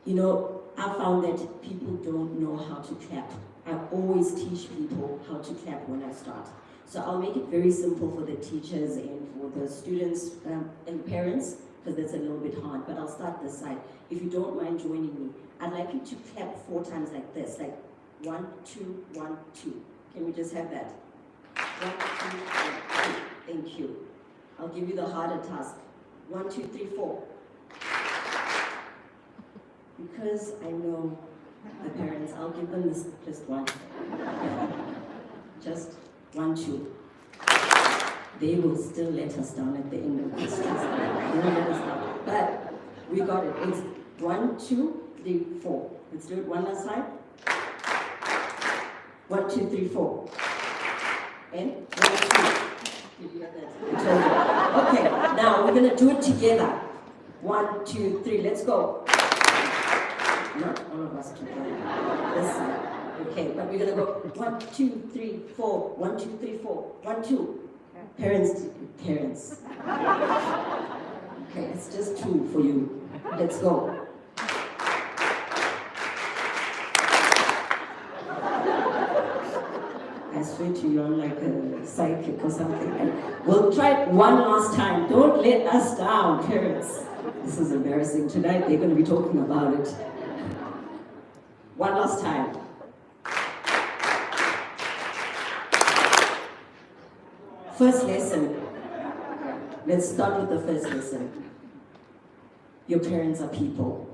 You know, I found that people don't know how to clap. I always teach people how to clap when I start. So I'll make it very simple for the teachers and for the students and parents, because that's a little bit hard, but I'll start this side. If you don't mind joining me, I'd like you to clap 4 times like this, like 1, 2, 1, 2. Can we just have that? 1, 2, 1, 2. Thank you. I'll give you the harder task. 1, 2, 3, 4. Because I know the parents, I'll give them this just one. Just 1, 2. They will still let us down at the end of this. They will let us down. But we got it. It's 1, 2, 3, 4. Let's do it one last time. 1, 2, 3, 4. And 1, 2. Did you hear that? I told you. Okay, now we're going to do it together. 1, 2, 3, let's go. Not all of us together. This side. Okay, but we're going to go 1, 2, 3, 4. 1, 2, 3, 4. 1, 2. Parents. Okay, it's just 2 for you. Let's go. I swear to you, I'm like a psychic or something. And we'll try it one last time. Don't let us down, parents. This is embarrassing. Tonight they're going to be talking about it. One last time. First lesson. Let's start with the first lesson. Your parents are people.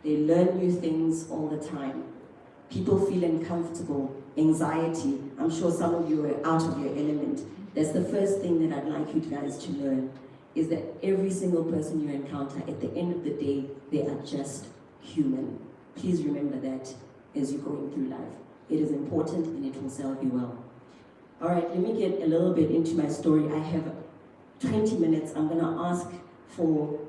They learn new things all the time. People feel uncomfortable, anxiety. I'm sure some of you are out of your element. That's the first thing that I'd like you guys to learn, is that every single person you encounter, at the end of the day, they are just human. Please remember that as you're going through life. It is important and it will serve you well. All right, let me get a little bit into my story. I have 20 minutes. I'm going to ask for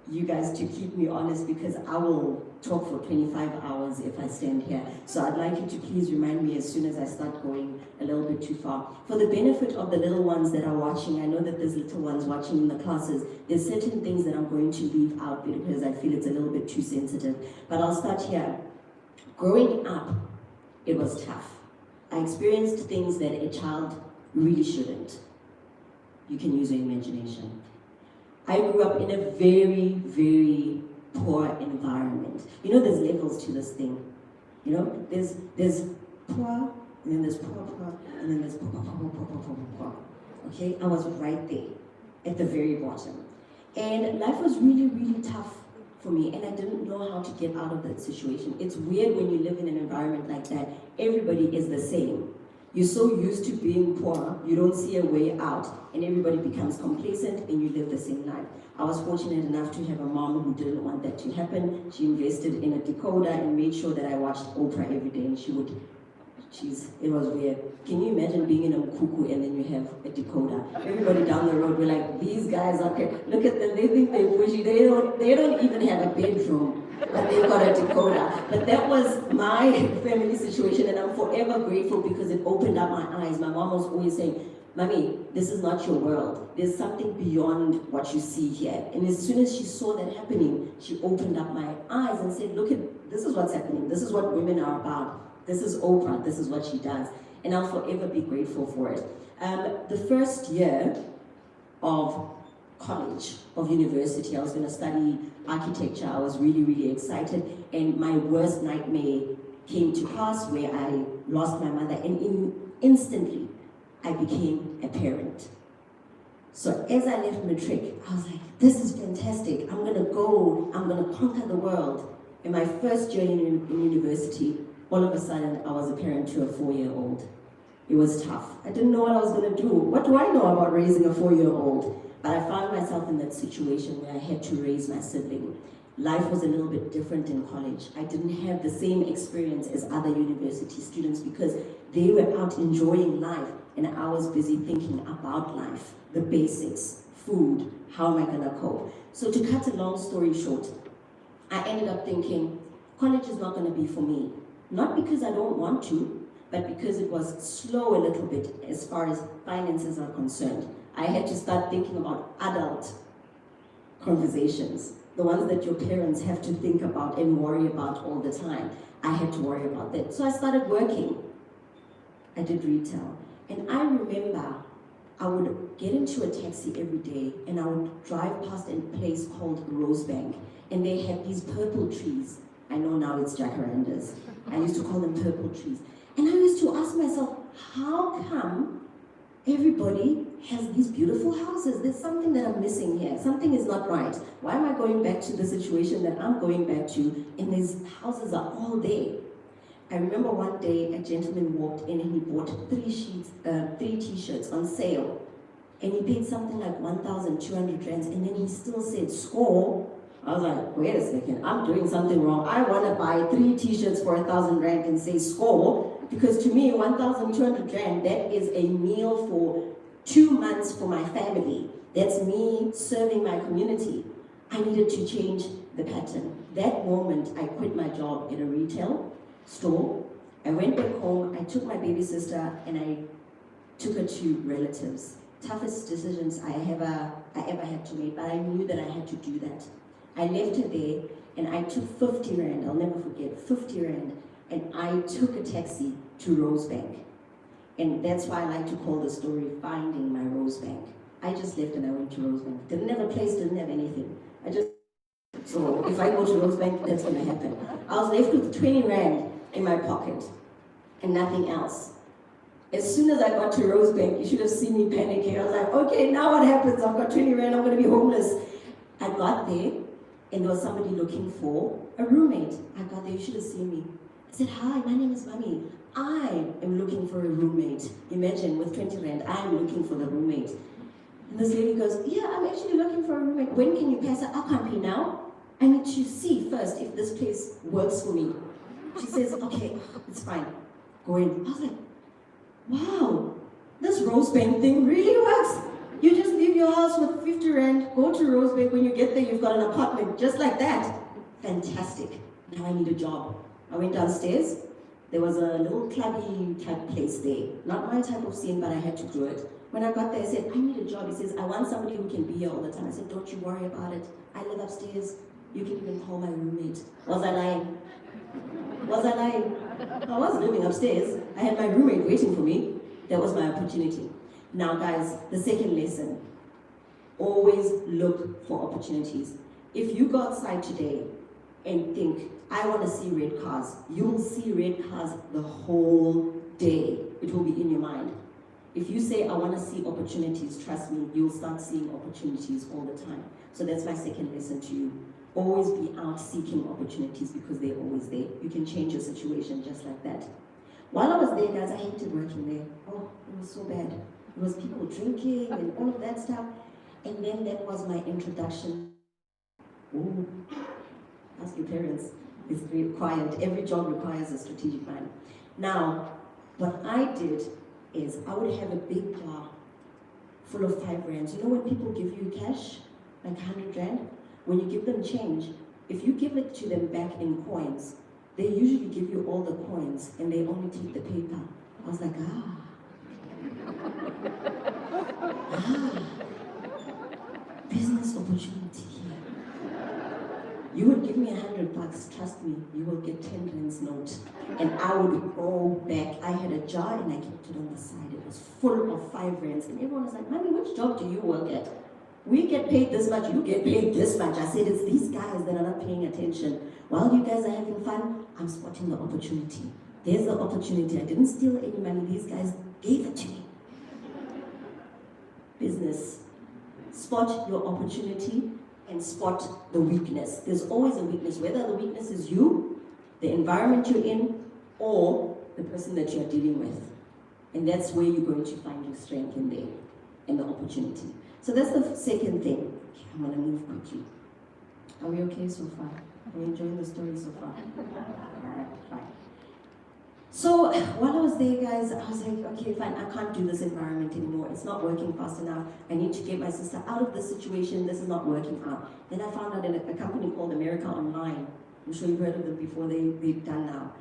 you guys to keep me honest because I will talk for 25 hours if I stand here. So I'd like you to please remind me as soon as I start going a little bit too far. For the benefit of the little ones that are watching, I know that there's little ones watching in the classes, there's certain things that I'm going to leave out because I feel it's a little bit too sensitive. But I'll start here. Growing up, it was tough. I experienced things that a child really shouldn't. You can use your imagination. I grew up in a very, very poor environment. You know, there's levels to this thing. You know, there's poor, and then there's poor, and then there's poor. Okay, I was right there, at the very bottom. And life was really, really tough for me, and I didn't know how to get out of that situation. It's weird when you live in an environment like that. Everybody is the same. You're so used to being poor, you don't see a way out, and everybody becomes complacent and you live the same life. I was fortunate enough to have a mom who didn't want that to happen. She invested in a decoder and made sure that I watched Oprah every day, and it was weird. Can you imagine being in a cuckoo and then you have a decoder? Everybody down the road, we're like, these guys are okay. Look at them, they think they're pushy. They don't even have a bedroom, but they've got a decoder. But that was my family situation, and I'm forever grateful because it opened up my eyes. My mom was always saying, Mommy, this is not your world. There's something beyond what you see here. And as soon as she saw that happening, she opened up my eyes and said, look, this is what's happening. This is what women are about. This is Oprah. This is what she does. And I'll forever be grateful for it. The first year of college, of university, I was going to study architecture. I was really, really excited. And my worst nightmare came to pass where I lost my mother. And instantly, I became a parent. So as I left matric, I was like, this is fantastic. I'm going to go. I'm going to conquer the world. In my first year in university, all of a sudden, I was a parent to a 4-year-old. It was tough. I didn't know what I was going to do. What do I know about raising a 4-year-old? But I found myself in that situation where I had to raise my sibling. Life was a little bit different in college. I didn't have the same experience as other university students because they were out enjoying life and I was busy thinking about life, the basics, food, how am I going to cope? So to cut a long story short, I ended up thinking, college is not going to be for me. Not because I don't want to, but because it was slow a little bit as far as finances are concerned. I had to start thinking about adult conversations, the ones that your parents have to think about and worry about all the time. I had to worry about that. So I started working. I did retail. And I remember I would get into a taxi every day and I would drive past a place called Rosebank. And they had these purple trees. I know now it's jacarandas. I used to call them purple trees. And I used to ask myself, how come everybody has these beautiful houses? There's something that I'm missing here. Something is not right. Why am I going back to the situation that I'm going back to and these houses are all there? I remember one day a gentleman walked in and he bought 3 t-shirts on sale. And he paid something like 1,200 rands, and then he still said, score. I was like, wait a second, I'm doing something wrong. I want to buy 3 t-shirts for 1,000 rand and say score, because to me, 1,200 rand, that is a meal for 2 months for my family. That's me serving my community. I needed to change the pattern. That moment, I quit my job in a retail store. I went back home, I took my baby sister, and I took her to relatives. Toughest decisions I ever had to make, but I knew that I had to do that. I left her there, and I took 50 rand, I'll never forget, 50 rand, and I took a taxi to Rosebank. And that's why I like to call the story Finding My Rosebank. I just left and I went to Rosebank. Didn't have a place, didn't have anything. So if I go to Rosebank, that's gonna happen. I was left with 20 rand in my pocket, and nothing else. As soon as I got to Rosebank, you should have seen me panicking. I was like, okay, now what happens? I've got 20 rand, I'm gonna be homeless. I got there, and there was somebody looking for a roommate. I got there, you should have seen me. I said, hi, my name is Mummy. I am looking for a roommate. Imagine, with 20 rand, I'm looking for the roommate. And this lady goes, yeah, I'm actually looking for a roommate. When can you pass? I can't pay now. I need to see first if this place works for me. She says, okay, it's fine. Go in. I was like, wow, this Rosebank thing really works. You just leave your house with 50 rand, go to Rosebank. When you get there, you've got an apartment, just like that. Fantastic. Now I need a job. I went downstairs. There was a little clubby type place there. Not my type of scene, but I had to do it. When I got there, I said, I need a job. He says, I want somebody who can be here all the time. I said, don't you worry about it. I live upstairs. You can even call my roommate. Was I lying? Was I lying? I was living upstairs. I had my roommate waiting for me. That was my opportunity. Now guys, the second lesson. Always look for opportunities. If you go outside today and think, I want to see red cars, you will see red cars the whole day. It will be in your mind. If you say, I want to see opportunities, trust me, you'll start seeing opportunities all the time. So that's my second lesson to you. Always be out seeking opportunities because they're always there. You can change your situation just like that. While I was there, guys, I hated working there. Oh, it was so bad. It was people drinking and all of that stuff. And then that was my introduction. Ooh, ask your parents. It's required. Every job requires a strategic mind. Now, what I did is I would have a big jar full of 5 rands. You know when people give you cash, like 100 rand? When you give them change, if you give it to them back in coins, they usually give you all the coins and they only take the paper. I was like, business opportunity here. You would give me 100 bucks, trust me, you will get 10 rands note. And I would go back. I had a jar and I kept it on the side. It was full of 5 rands. And everyone was like, Mommy, which job do you work at? We get paid this much, you get paid this much. I said, it's these guys that are not paying attention. While you guys are having fun, I'm spotting the opportunity. There's the opportunity. I didn't steal any money. These guys gave it to me. Business. Spot your opportunity and spot the weakness. There's always a weakness, whether the weakness is you, the environment you're in, or the person that you're dealing with. And that's where you're going to find your strength in there and the opportunity. So that's the second thing. Okay, I'm going to move quickly. Are we okay so far? Are we enjoying the story so far? All right, fine. So while I was there, guys, I was like, okay, fine, I can't do this environment anymore. It's not working fast enough. I need to get my sister out of this situation. This is not working out. Then I found out in a company called America Online. I'm sure you've heard of them before. They've done now.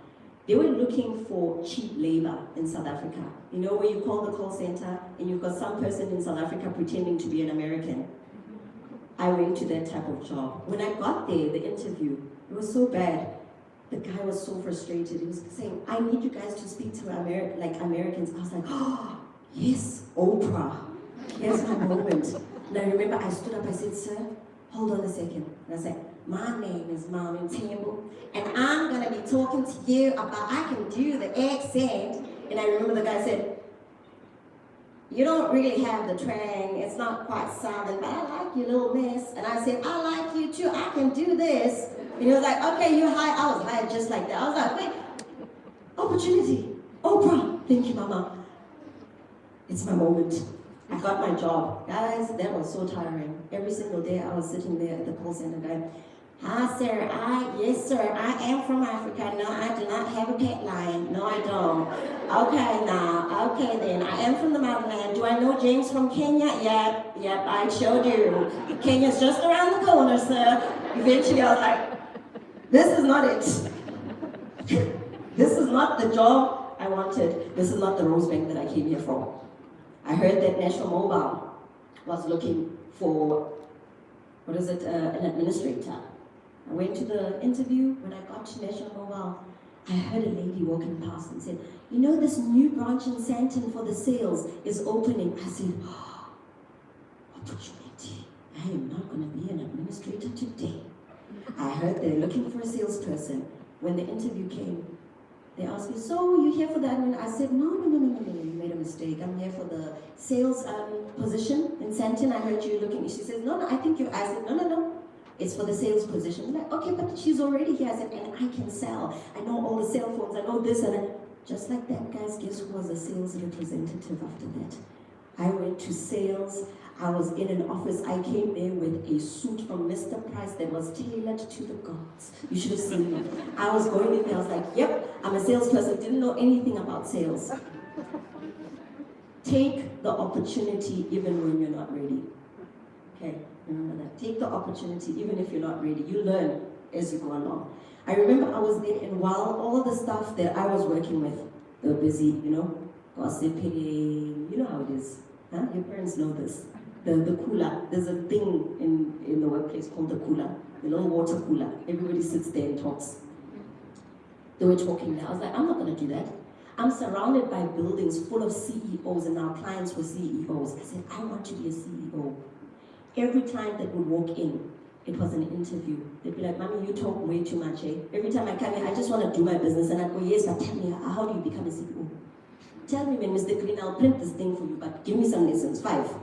They were looking for cheap labor in South Africa. You know, where you call the call center and you've got some person in South Africa pretending to be an American. I went to that type of job. When I got there, the interview, it was so bad. The guy was so frustrated. He was saying, I need you guys to speak to Americans. I was like, oh, yes, Oprah. Here's my moment. And I remember I stood up, I said, sir, hold on a second. And I said, my name is Mom Temple, and I'm going to be talking to you about, I can do the accent. And I remember the guy said, you don't really have the twang, it's not quite southern, but I like your little mess. And I said, I like you too, I can do this. And he was like, okay, you're hired. I was hired just like that. I was like, wait, opportunity. Oprah. Thank you, Mama. It's my moment. I got my job. Guys, that was so tiring. Every single day I was sitting there at the call center going, hi, sir. Yes, sir. I am from Africa. No, I do not have a pet lion. No, I don't. Okay, now. Okay, then. I am from the motherland. Do I know James from Kenya? Yep, I sure do. Kenya's just around the corner, sir. Eventually, I was like, this is not it. This is not the job I wanted. This is not the Rosebank that I came here for. I heard that National Mobile was looking for, an administrator. I went to the interview. When I got to National Mobile, I heard a lady walking past and said, you know, this new branch in Sandton for the sales is opening. I said, oh, opportunity. I am not going to be an administrator today. I heard they're looking for a salesperson. When the interview came, they asked me, so you here for the admin? I said, no, you made a mistake. I'm here for the sales position in Sandton. I heard you looking. She says, no, I think you. I said, no. It's for the sales position. I'm like, okay, but she's already here. I said, and I can sell. I know all the cell phones. I know this and that. Just like that, guys, guess who was a sales representative after that? I went to sales. I was in an office. I came there with a suit from Mr. Price that was tailored to the gods. You should have seen me. I was going in there. I was like, yep, I'm a salesperson. Didn't know anything about sales. Take the opportunity even when you're not ready. Okay, remember that. Take the opportunity even if you're not ready. You learn as you go along. I remember I was there, and while all the stuff that I was working with, they were busy, gossiping. You know how it is. Huh? Your parents know this. The cooler. There's a thing in the workplace called the cooler. The little water cooler. Everybody sits there and talks. They were talking there. I was like, I'm not going to do that. I'm surrounded by buildings full of CEOs, and our clients were CEOs. I said, I want to be a CEO. Every client that would walk in, it was an interview. They'd be like, Mommy, you talk way too much, eh? Every time I come in, I just want to do my business. And I'd go, yes, but tell me, how do you become a CEO? Tell me, man, Mr. Green, I'll print this thing for you, but give me some lessons, 5.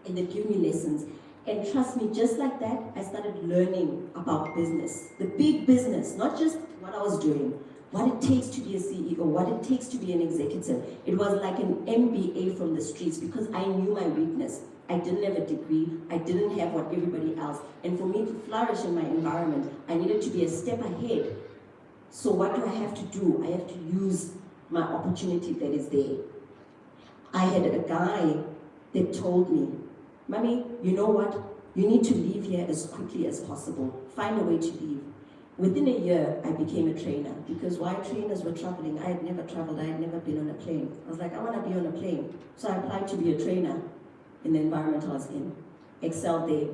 And they'd give me lessons. And trust me, just like that, I started learning about business. The big business, not just what I was doing, what it takes to be a CEO, what it takes to be an executive. It was like an MBA from the streets because I knew my weakness. I didn't have a degree. I didn't have what everybody else. And for me to flourish in my environment, I needed to be a step ahead. So what do I have to do? I have to use my opportunity that is there. I had a guy that told me, Mommy, you know what? You need to leave here as quickly as possible. Find a way to leave. Within a year, I became a trainer because while trainers were traveling, I had never traveled, I had never been on a plane. I was like, I want to be on a plane. So I applied to be a trainer in the environment I was in. Excelled there.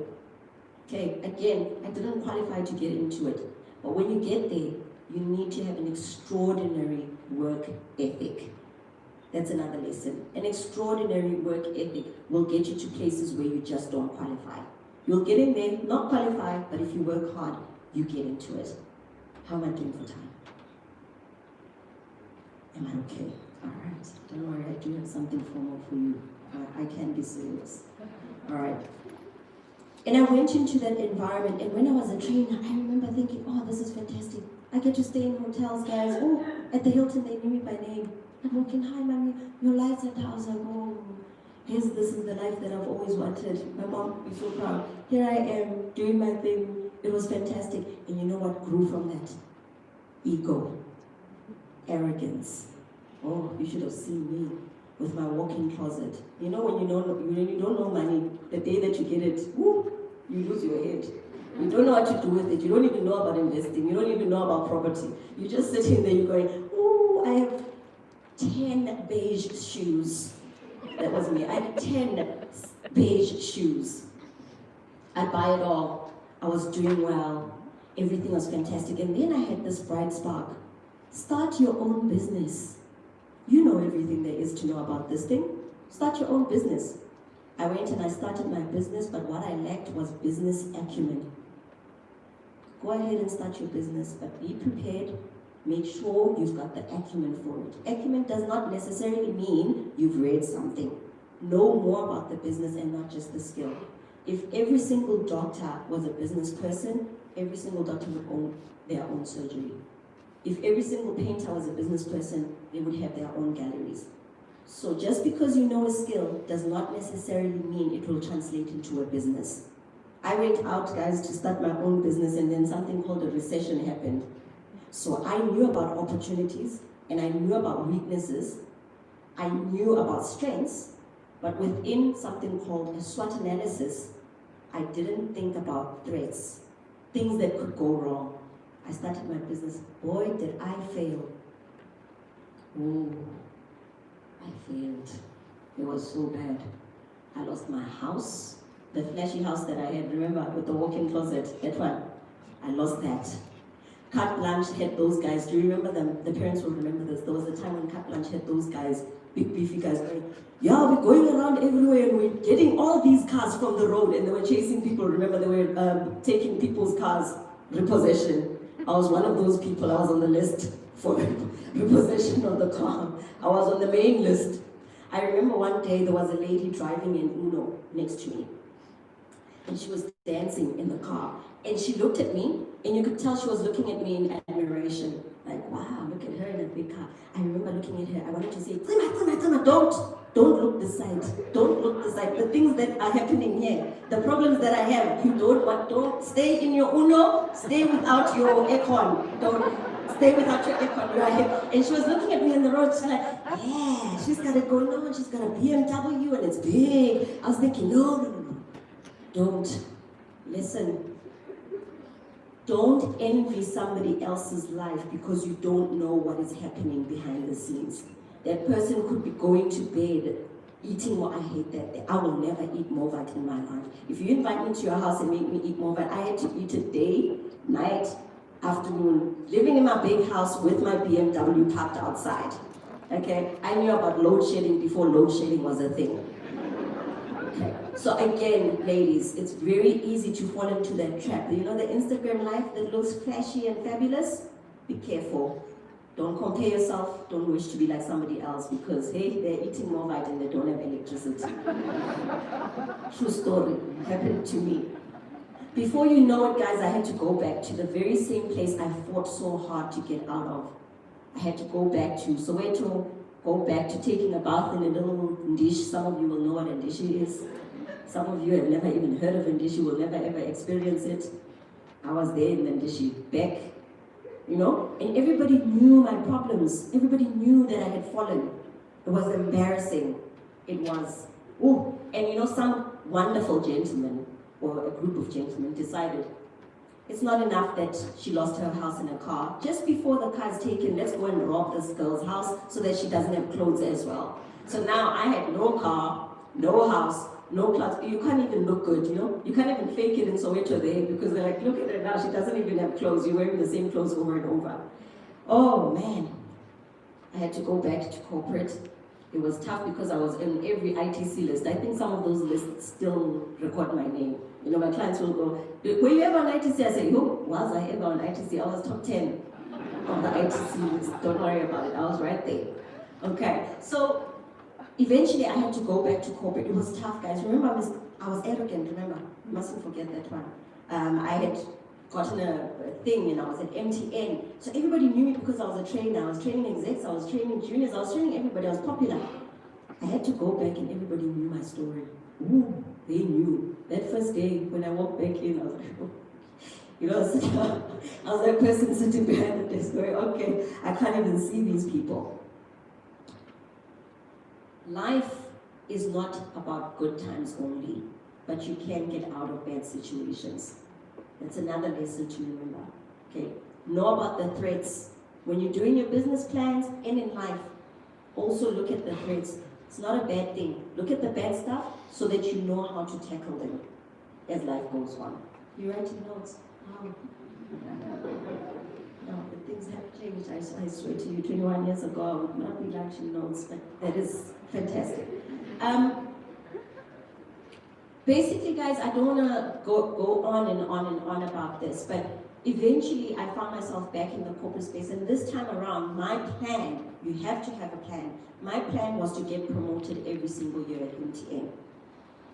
Okay, again, I didn't qualify to get into it. But when you get there, you need to have an extraordinary work ethic. That's another lesson. An extraordinary work ethic will get you to places where you just don't qualify. You'll get in there, not qualify, but if you work hard, you get into it. How am I doing for time? Am I okay? All right. Don't worry, I do have something formal for you. I can be serious. All right. And I went into that environment, and when I was a trainer, I remember thinking, oh, this is fantastic. I get to stay in hotels, guys. Oh, at the Hilton, they knew me by name. I'm walking, hi, Mommy, your life's at house. I go, this is the life that I've always wanted. My mom is so proud. Here I am, doing my thing. It was fantastic. And you know what grew from that? Ego. Arrogance. Oh, you should have seen me with my walk-in closet. You know when you don't know money, the day that you get it, woo, you lose your head. You don't know what to do with it. You don't even know about investing. You don't even know about property. You just sit in there, you're going, ooh, I have 10 beige shoes. That was me. I had 10 beige shoes. I buy it all. I was doing well. Everything was fantastic. And then I had this bright spark. Start your own business. You know everything there is to know about this thing. Start your own business. I went and I started my business, but what I lacked was business acumen. Go ahead and start your business, but be prepared. Make sure you've got the acumen for it. Acumen does not necessarily mean you've read something. Know more about the business and not just the skill. If every single doctor was a business person, every single doctor would own their own surgery. If every single painter was a business person, they would have their own galleries. So just because you know a skill does not necessarily mean it will translate into a business. I went out, guys, to start my own business, and then something called a recession happened. So I knew about opportunities, and I knew about weaknesses. I knew about strengths, but within something called a SWOT analysis, I didn't think about threats, things that could go wrong. I started my business. Boy, did I fail. Oh, I failed. It was so bad. I lost my house, the flashy house that I had, remember, with the walk-in closet, that one. I lost that. Carte Blanche had those guys. Do you remember them? The parents will remember this. There was a time when Carte Blanche had those guys, big beefy guys, going, yeah, we're going around everywhere and we're getting all these cars from the road, and they were chasing people. Remember, they were taking people's cars, repossession. I was one of those people. I was on the list for repossession of the car. I was on the main list. I remember one day there was a lady driving in Uno next to me, and she was dancing in the car. And she looked at me, and you could tell she was looking at me in admiration. Like, wow, look at her in a big car. I remember looking at her. I wanted to say, Klima, don't look this side. Don't look this side. The things that are happening here, the problems that I have, you don't stay in your Uno, stay without your aircon. Don't stay without your aircon. You are here. And she was looking at me on the road. She's like, yeah, she's got it going on. She's got a BMW, and it's big. I was thinking, no. Don't. Listen. Don't envy somebody else's life because you don't know what is happening behind the scenes. That person could be going to bed eating more. I hate that. I will never eat Movat in my life. If you invite me to your house and make me eat Movat, I had to eat it day, night, afternoon, living in my big house with my BMW parked outside. Okay? I knew about load shedding before load shedding was a thing. Okay. So again, ladies, it's very easy to fall into that trap. You know the Instagram life that looks flashy and fabulous? Be careful. Don't compare yourself. Don't wish to be like somebody else because, hey, they're eating more and they don't have electricity. True story. Happened to me. Before you know it, guys, I had to go back to the very same place I fought so hard to get out of. I had to go back to Soweto, go back to taking a bath in a little ndish. Some of you will know what a ndish is. Some of you have never even heard of a ndish, you will never ever experience it. I was there in the ndish, back, you know, and everybody knew my problems. Everybody knew that I had fallen. It was embarrassing. It was, oh, and you know, some wonderful gentleman or a group of gentlemen decided it's not enough that she lost her house and her car. Just before the car is taken, let's go and rob this girl's house so that she doesn't have clothes as well. So now I had no car, no house, no clothes. You can't even look good, you know? You can't even fake it in Soweto there because they're like, look at her now, she doesn't even have clothes. You're wearing the same clothes over and over. Oh man, I had to go back to corporate. It was tough because I was in every ITC list. I think some of those lists still record my name. You know, my clients will go, were you ever on ITC? I say, who was I ever on ITC? I was top 10 on the ITC list. Don't worry about it. I was right there. Okay, so eventually I had to go back to corporate. It was tough, guys. Remember, I was arrogant, remember? You mustn't forget that one. I had gotten a thing and I was at MTN. So everybody knew me because I was a trainer. I was training execs, I was training juniors, I was training everybody. I was popular. I had to go back and everybody knew my story. Ooh, they knew. That first day when I walked back in, I was like, oh. You know, I was that person sitting behind the desk going, okay, I can't even see these people. Life is not about good times only, but you can get out of bad situations. That's another lesson to remember. Okay, know about the threats. When you're doing your business plans and in life, also look at the threats. It's not a bad thing. Look at the bad stuff so that you know how to tackle them as life goes on. You writing notes? Oh. No, but things have changed. I swear to you, 21 years ago, I would not be writing notes, but that is fantastic. Basically, guys, I don't want to go on and on and on about this, but eventually I found myself back in the corporate space, and this time around, my plan, you have to have a plan. My plan was to get promoted every single year at MTN.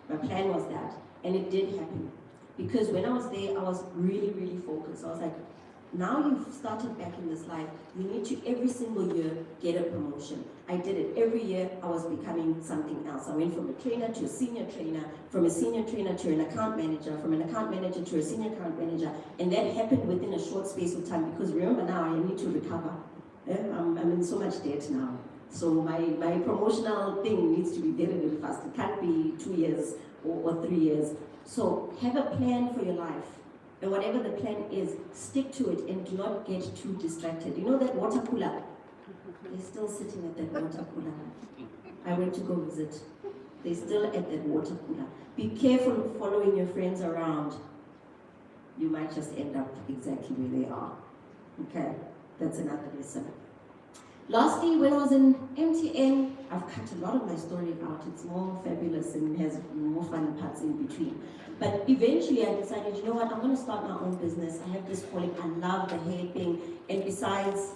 My plan was that, and it did happen. Because when I was there, I was really, really focused. I was like, Now you've started back in this life, you need to every single year get a promotion. I did it every year. I was becoming something else. I went from a trainer to a senior trainer, from a senior trainer to an account manager, from an account manager to a senior account manager, and that happened within a short space of time, because remember now I need to recover. I'm in so much debt now. So my promotional thing needs to be very, very fast. It can't be 2 years or 3 years. So have a plan for your life. And whatever the plan is, stick to it and do not get too distracted. You know that water cooler? They're still sitting at that water cooler. I went to go visit. They're still at that water cooler. Be careful following your friends around. You might just end up exactly where they are. Okay, that's another lesson. Lastly, when I was in MTN, I've cut a lot of my story out. It's more fabulous and has more fun parts in between. But eventually I decided, you know what, I'm going to start my own business. I have this calling. I love the hair thing. And besides,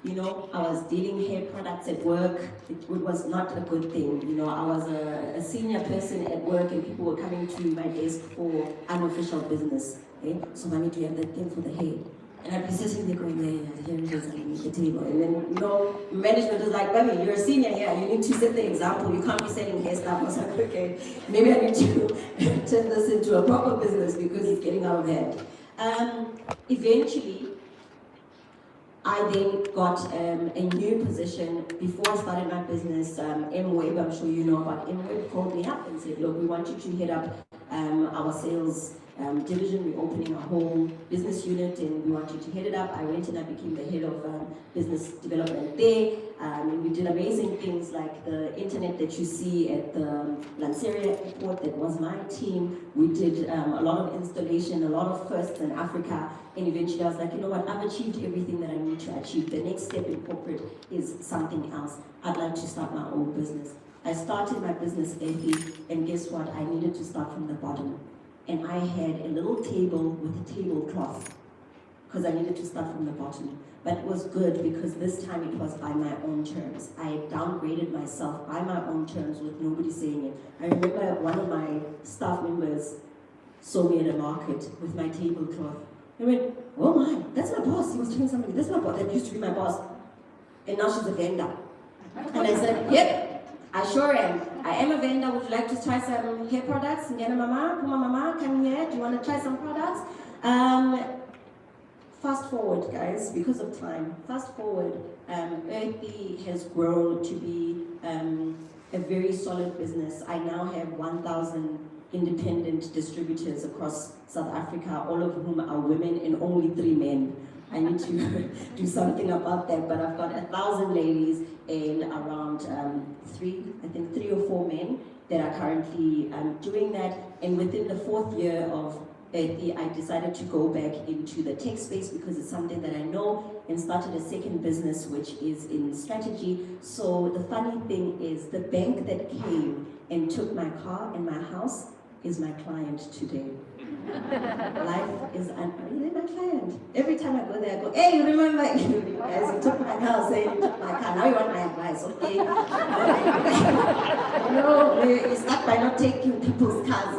you know, I was dealing hair products at work. It was not a good thing. You know, I was a senior person at work and people were coming to my desk for unofficial business. Okay? So, mommy, do you have that thing for the hair? And I'd be sitting there going, yeah, here it is underneath the table. And then, you know, management is like, baby, you're a senior here. You need to set the example. You can't be selling hair stuff. I was like, okay, maybe I need to turn this into a proper business because it's getting out of hand. Eventually, I then got a new position. Before I started my business, M-Web, I'm sure you know about M-Web, called me up and said, look, we want you to head up our sales division. We're opening a whole business unit and we want you to head it up. I went and I became the head of business development there. And we did amazing things like the internet that you see at the Lanseria airport. That was my team. We did a lot of installation, a lot of firsts in Africa. And eventually I was like, you know what, I've achieved everything that I need to achieve. The next step in corporate is something else. I'd like to start my own business. I started my business early, and guess what? I needed to start from the bottom. And I had a little table with a tablecloth because I needed to start from the bottom. But it was good because this time it was by my own terms. I downgraded myself by my own terms with nobody saying it. I remember one of my staff members saw me at a market with my tablecloth. He went, oh my, that's my boss. He was telling somebody, that's my boss. That used to be my boss. And now she's a vendor. And I said, yep. I sure am. I am a vendor. Would you like to try some hair products? Ngena mama, Puma mama, come here. Do you want to try some products? Fast forward, guys, because of time. Fast forward, Earthy has grown to be a very solid business. I now have 1,000 independent distributors across South Africa, all of whom are women and only 3 men. I need to do something about that, but I've got 1,000 ladies and around 3 or 4 men that are currently doing that. And within the 4th year of Earthy, I decided to go back into the tech space because it's something that I know, and started a second business, which is in strategy. So the funny thing is, the bank that came and took my car and my house is my client today. Life is my client. Every time I go there, I go, hey, you remember? You guys, you took my house, you took my car, now you want my advice, okay? You know, you start by not taking people's cars,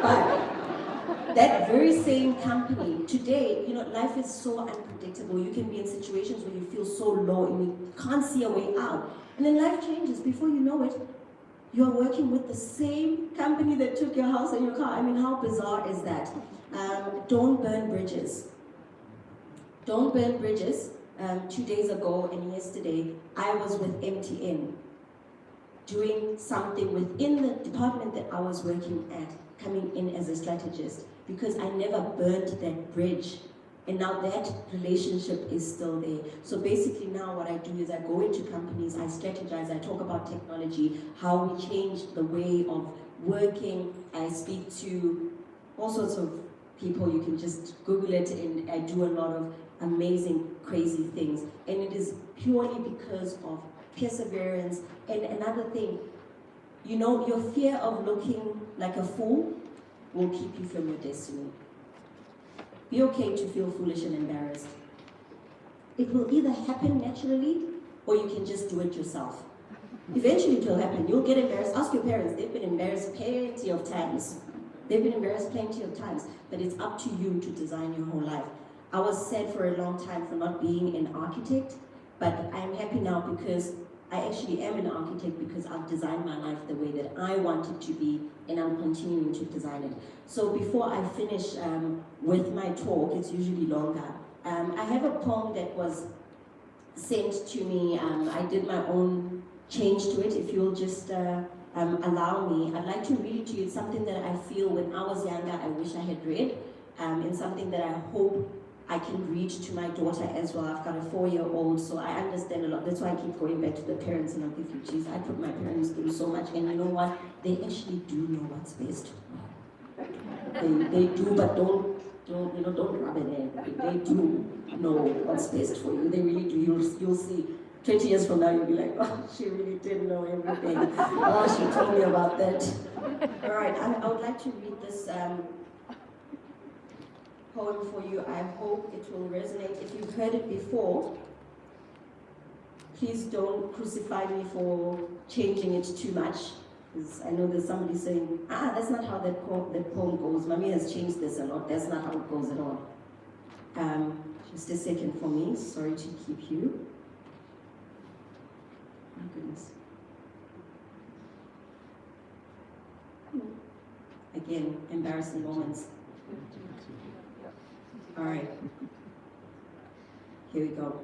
but that very same company, today, you know, life is so unpredictable. You can be in situations where you feel so low and you can't see a way out. And then life changes. Before you know it, you're working with the same company that took your house and your car. I mean, how bizarre is that? Don't burn bridges. Don't burn bridges. 2 days ago and yesterday, I was with MTN doing something within the department that I was working at, coming in as a strategist, because I never burned that bridge. And now that relationship is still there. So basically now what I do is I go into companies, I strategize, I talk about technology, how we changed the way of working. I speak to all sorts of people. You can just Google it, and I do a lot of amazing, crazy things. And it is purely because of perseverance. And another thing, you know, your fear of looking like a fool will keep you from your destiny. Be okay to feel foolish and embarrassed. It will either happen naturally or you can just do it yourself. Eventually it will happen. You'll get embarrassed. Ask your parents. They've been embarrassed plenty of times. They've been embarrassed plenty of times. But it's up to you to design your whole life. I was sad for a long time for not being an architect, but I'm happy now because I actually am an architect because I've designed my life the way that I want it to be, and I'm continuing to design it. So before I finish with my talk, it's usually longer, I have a poem that was sent to me. I did my own change to it. If you'll just allow me, I'd like to read it to you. It's something that I feel when I was younger I wish I had read, and something that I hope I can read to my daughter as well. I've got a 4-year-old, so I understand a lot. That's why I keep going back to the parents, and I'm thinking, geez, I put my parents through so much, and you know what? They actually do know what's best. They do, but don't rub it in. They do know what's best for you. They really do. You'll see. 20 years from now, you'll be like, oh, she really did know everything. Oh, she told me about that. All right, I would like to read this poem for you. I hope it will resonate. If you've heard it before, please don't crucify me for changing it too much. Because I know there's somebody saying, that's not how that poem goes. Mommy has changed this a lot. That's not how it goes at all. Just a second for me. Sorry to keep you. My goodness. Again, embarrassing moments. All right. Here we go.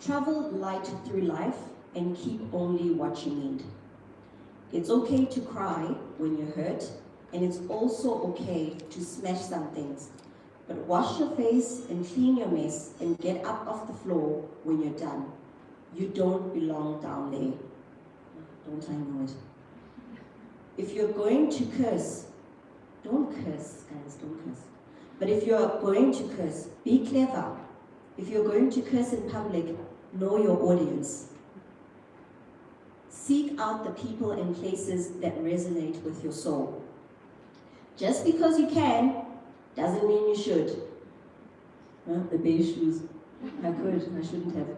Travel light through life and keep only what you need. It's okay to cry when you're hurt, and it's also okay to smash some things. But wash your face and clean your mess and get up off the floor when you're done. You don't belong down there. Don't I know it? If you're going to curse, don't curse, guys, don't curse. But if you're going to curse, be clever. If you're going to curse in public, know your audience. Seek out the people and places that resonate with your soul. Just because you can, doesn't mean you should. The beige shoes. I shouldn't have.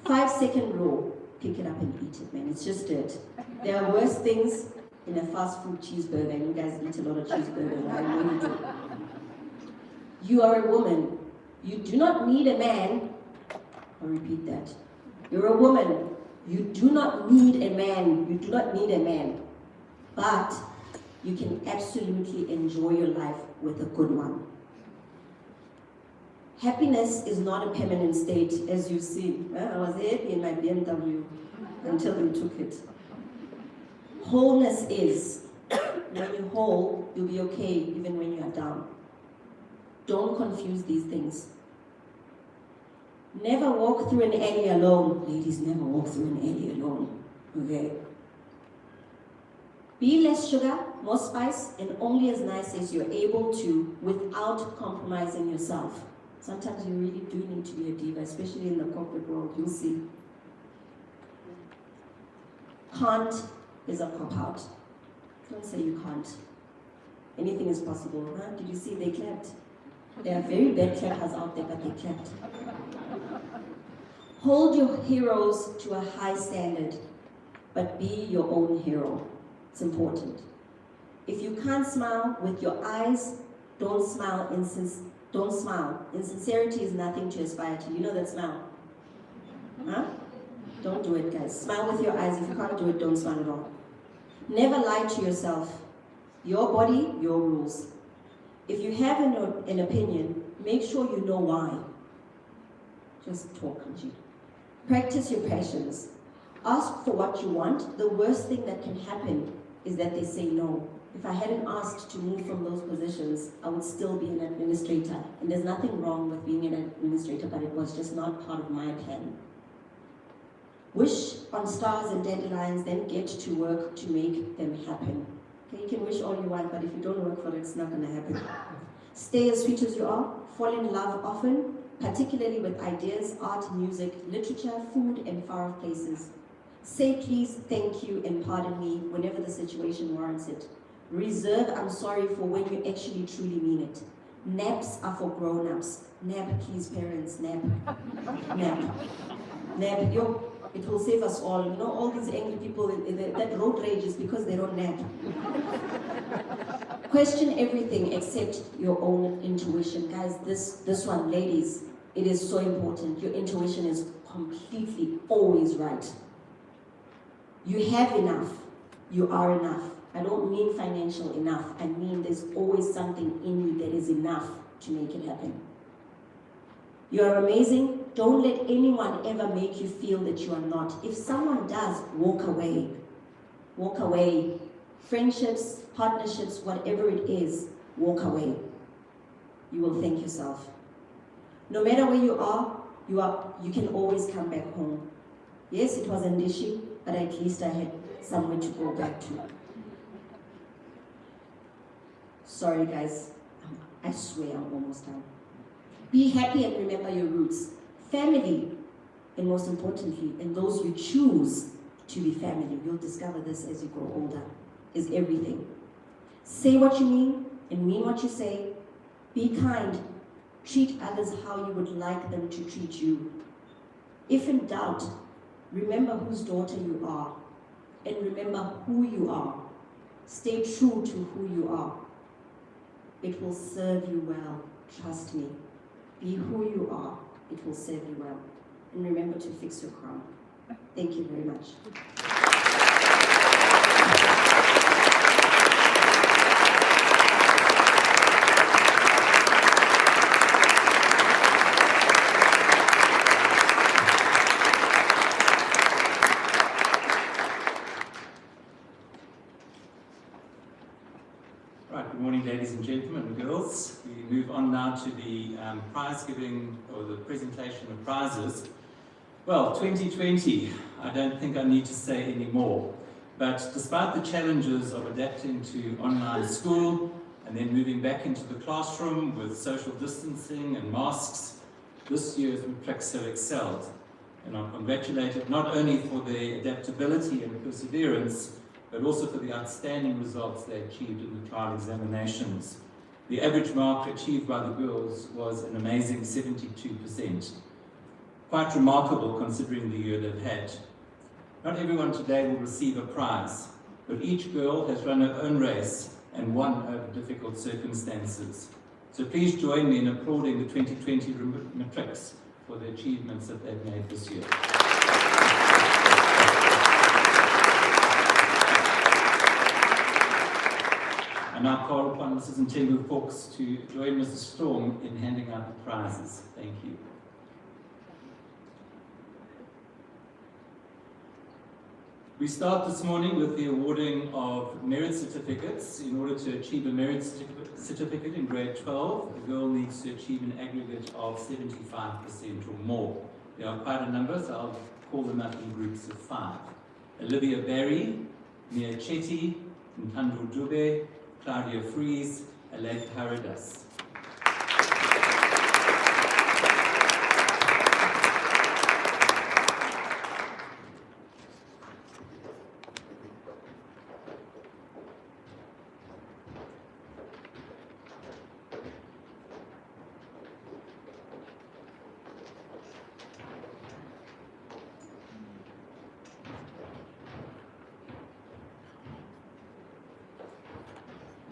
5-second rule. Pick it up and eat it, man. It's just dirt. There are worse things in a fast food cheeseburger, and you guys eat a lot of cheeseburger. I know you do. You are a woman. You do not need a man. I'll repeat that. You're a woman. You do not need a man. You do not need a man. But you can absolutely enjoy your life with a good one. Happiness is not a permanent state, as you see. I was happy in my BMW until they took it. Wholeness is. When you're whole, you'll be okay even when you are down. Don't confuse these things. Never walk through an alley alone. Ladies, never walk through an alley alone. Okay? Be less sugar, more spice, and only as nice as you're able to without compromising yourself. Sometimes you really do need to be a diva, especially in the corporate world. You'll see. Can't is a cop-out. Don't say you can't. Anything is possible. Huh? Did you see they clapped? There are very bad clappers out there, but they clapped. Hold your heroes to a high standard, but be your own hero. It's important. If you can't smile with your eyes, don't smile. Don't smile. Insincerity is nothing to aspire to. You know that smile? Huh? Don't do it, guys. Smile with your eyes. If you can't do it, don't smile at all. Never lie to yourself. Your body, your rules. If you have an opinion, make sure you know why. Just talk, Angie. Practice your passions. Ask for what you want. The worst thing that can happen is that they say no. If I hadn't asked to move from those positions, I would still be an administrator. And there's nothing wrong with being an administrator, but it was just not part of my plan. Wish on stars and dandelions, then get to work to make them happen. Okay, you can wish all you want, but if you don't work for it, it's not going to happen. Stay as sweet as you are. Fall in love often, particularly with ideas, art, music, literature, food, and far-off places. Say please, thank you, and pardon me whenever the situation warrants it. Reserve I'm sorry for when you actually truly mean it. Naps are for grown-ups. Nap, please, parents, nap. Nap. Nap. Yo, it will save us all. You know, all these angry people, that road rage is because they don't nap. Question everything except your own intuition. Guys, this one, ladies, it is so important. Your intuition is completely always right. You have enough. You are enough. I don't mean financial enough. I mean there's always something in you that is enough to make it happen. You are amazing. Don't let anyone ever make you feel that you are not. If someone does, walk away. Walk away. Friendships, partnerships, whatever it is, walk away. You will thank yourself. No matter where you you can always come back home. Yes, it was Ndishi, but at least I had somewhere to go back to. Sorry guys, I swear I'm almost done. Be happy and remember your roots. Family, and most importantly, and those you choose to be family, you'll discover this as you grow older, is everything. Say what you mean and mean what you say. Be kind. Treat others how you would like them to treat you. If in doubt, remember whose daughter you are and remember who you are. Stay true to who you are. It will serve you well, trust me. Be who you are, it will serve you well. And remember to fix your crown. Thank you very much. Good morning, ladies and gentlemen and girls. We move on now to the prize giving or the presentation of prizes. Well, 2020, I don't think I need to say any more. But despite the challenges of adapting to online school and then moving back into the classroom with social distancing and masks, this year's matrics have excelled. And I'm congratulated not only for their adaptability and perseverance, but also for the outstanding results they achieved in the trial examinations. The average mark achieved by the girls was an amazing 72%. Quite remarkable considering the year they've had. Not everyone today will receive a prize, but each girl has run her own race and won over difficult circumstances. So please join me in applauding the 2020 matrics for the achievements that they've made this year. I now call upon Mrs. Ntengu Fox to join Mrs. Storm in handing out the prizes. Thank you. We start this morning with the awarding of merit certificates. In order to achieve a merit certificate in grade 12, the girl needs to achieve an aggregate of 75% or more. There are quite a number, so I'll call them up in groups of 5. Olivia Berry, Mia Chetty, Ntando Dube, Claudia Fries, Alec Haradas.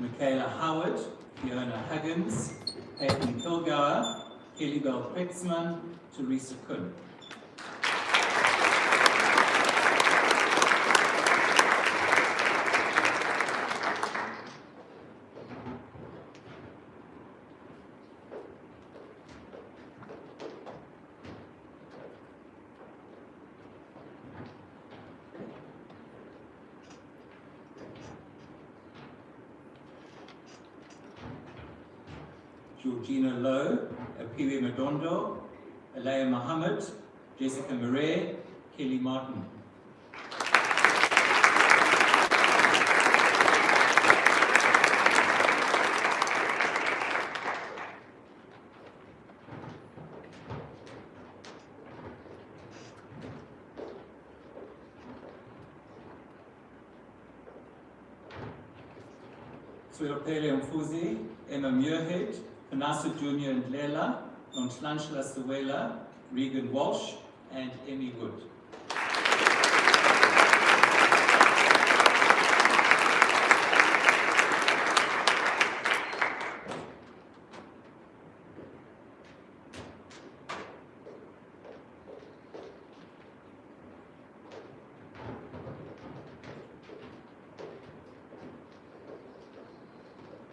Michaela Howard, Fiona Huggins, Hayden Kilgour, Kelly Bell Pretzman, Teresa Kuhn. Georgina Lowe, Apiwe Madondo, Alaya Mohammed, Jessica Murray, Kelly Martin. Swelopele Mfuzi, Emma Muirhead, Vanessa Junior and Lela, Nonhlanhla Sewela, Regan Walsh, and Emmy Wood.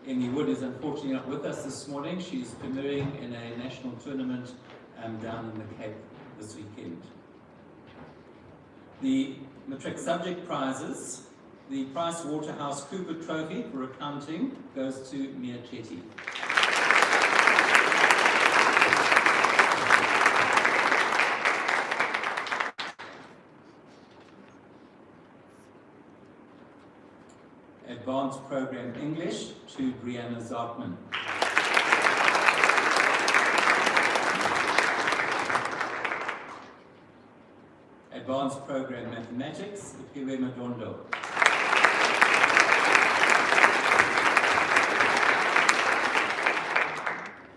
Amy Wood is unfortunately not with us this morning. She's premiering in a national tournament down in the Cape this weekend. The matric subject prizes. The Price Waterhouse Cooper Trophy for accounting goes to Mia Chetty. Advanced Program English to Brianna Zartman. Advanced Program Mathematics, Ipiwe Madondo.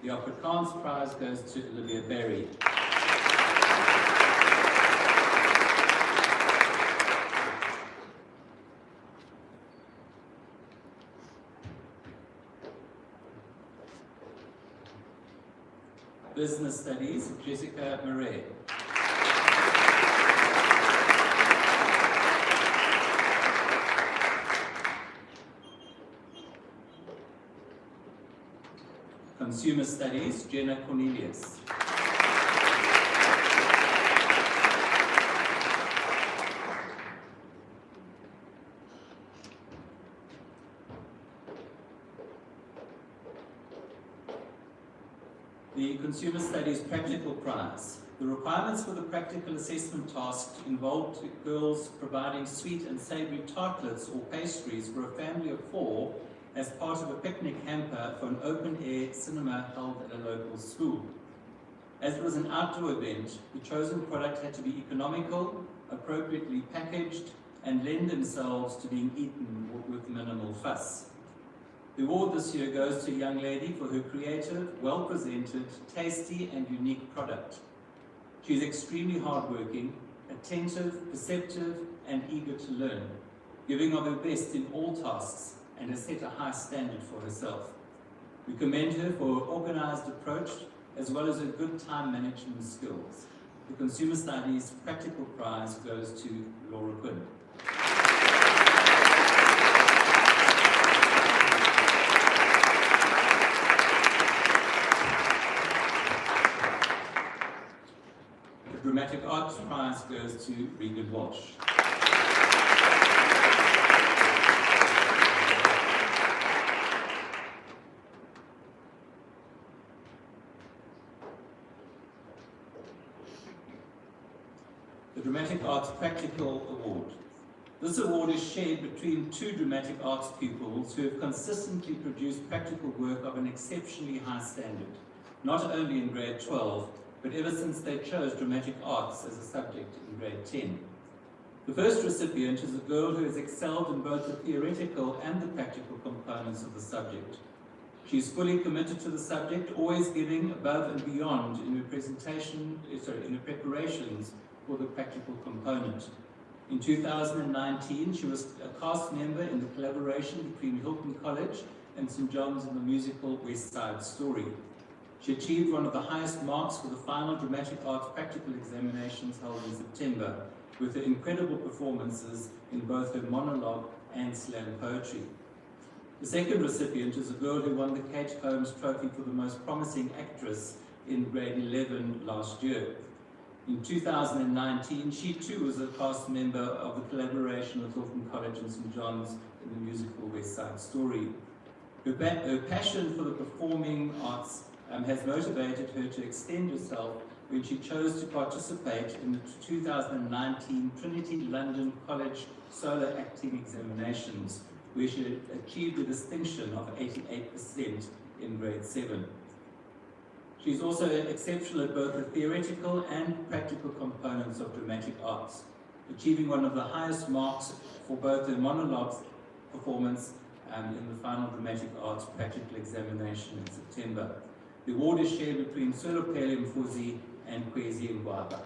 The Afrikaans Prize goes to Olivia Berry. Business Studies, Jessica Murray. Consumer Studies, Jenna Cornelius. The Consumer Studies Practical Prize. The requirements for the practical assessment task involved girls providing sweet and savoury tartlets or pastries for a family of 4 as part of a picnic hamper for an open-air cinema held at a local school. As it was an outdoor event, the chosen product had to be economical, appropriately packaged, and lend themselves to being eaten with minimal fuss. The award this year goes to a young lady for her creative, well-presented, tasty, and unique product. She is extremely hardworking, attentive, perceptive, and eager to learn, giving of her best in all tasks, and has set a high standard for herself. We commend her for her organized approach, as well as her good time management skills. The Consumer Studies Practical Prize goes to Laura Quinn. The Dramatic Arts Prize goes to Regan Walsh. The Dramatic Arts Practical Award. This award is shared between 2 dramatic arts pupils who have consistently produced practical work of an exceptionally high standard, not only in grade 12, but ever since they chose dramatic arts as a subject in grade 10. The first recipient is a girl who has excelled in both the theoretical and the practical components of the subject. She is fully committed to the subject, always giving above and beyond in her preparations for the practical component. In 2019, she was a cast member in the collaboration between Hilton College and St. John's in the musical West Side Story. She achieved one of the highest marks for the final dramatic arts practical examinations held in September, with her incredible performances in both her monologue and slam poetry. The second recipient is a girl who won the Kate Holmes Trophy for the Most Promising Actress in grade 11 last year. In 2019, she too was a cast member of the collaboration with Hilton College and St. John's in the musical West Side Story. Her passion for the performing arts has motivated her to extend herself when she chose to participate in the 2019 Trinity London College Solo Acting Examinations, where she achieved a distinction of 88% in grade 7. She's also exceptional at both the theoretical and practical components of dramatic arts, achieving one of the highest marks for both her monologues performance in the final dramatic arts practical examination in September. The award is shared between Solopele Mfuzi and Kwezi Ngwaba.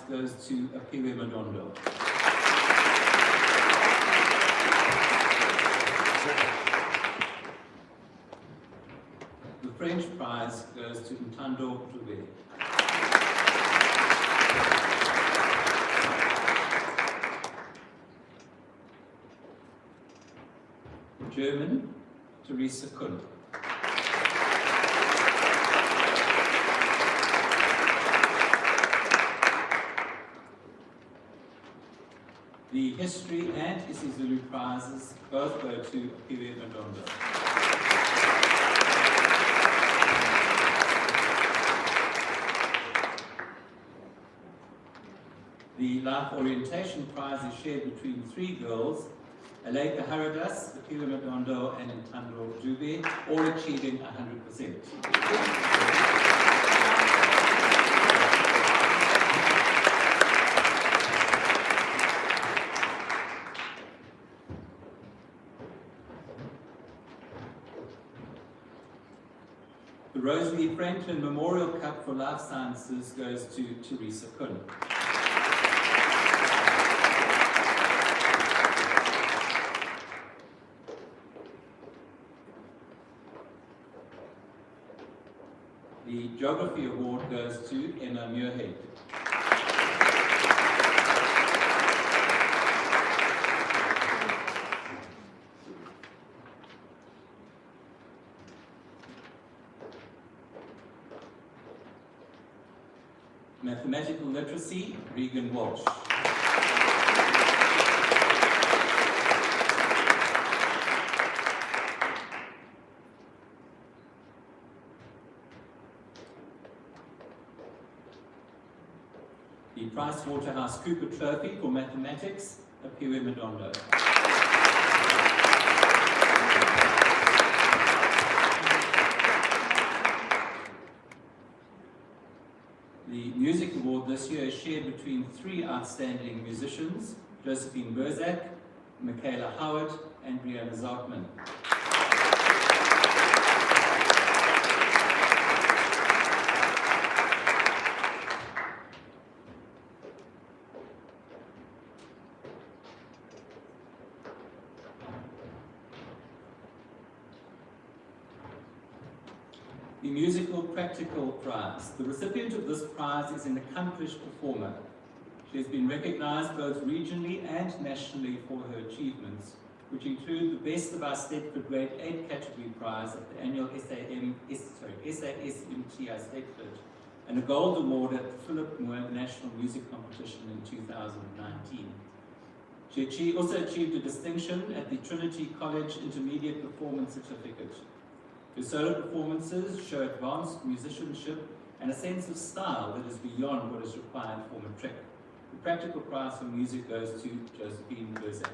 goes to Apiwe Madondo. The French prize goes to Ntando Dube. German, Teresa Kuhn. The History and isiZulu prizes both go to Apiwe Madondo. The Life Orientation prize is shared between 3 girls, Aleka Haradas, Apiwe Madondo, and Ntando Dube, all achieving 100%. The Rosalie Franklin Memorial Cup for Life Sciences goes to Teresa Kuhn. The Geography Award goes to Emma Muirhead. Mathematical Literacy, Regan Walsh. The PricewaterhouseCoopers Trophy for Mathematics, Apiwe Madondo. The Music Award this year is shared between 3 outstanding musicians, Josephine Berzak, Michaela Howard, and Brianna Zarkman. The Musical Practical Prize. The recipient of this prize is an accomplished performer. She has been recognized both regionally and nationally for her achievements, which include the Best of Our Stedford Grade 8 category prize at the annual SASMTI Stedford, and a gold award at the Philip Moore National Music Competition in 2019. She also achieved a distinction at the Trinity College Intermediate Performance Certificate. Her solo performances show advanced musicianship and a sense of style that is beyond what is required for matric. The practical prize for music goes to Josephine Berzak.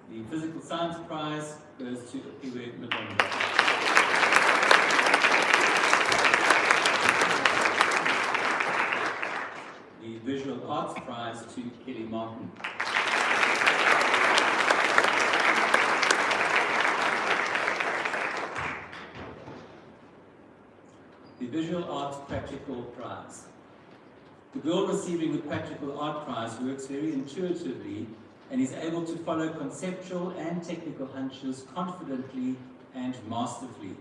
The Physical Science Prize goes to Apiwe Madondo. The Visual Arts Prize to Kelly Martin. The Visual Arts Practical Prize. The girl receiving the Practical Art Prize works very intuitively and is able to follow conceptual and technical hunches confidently and masterfully.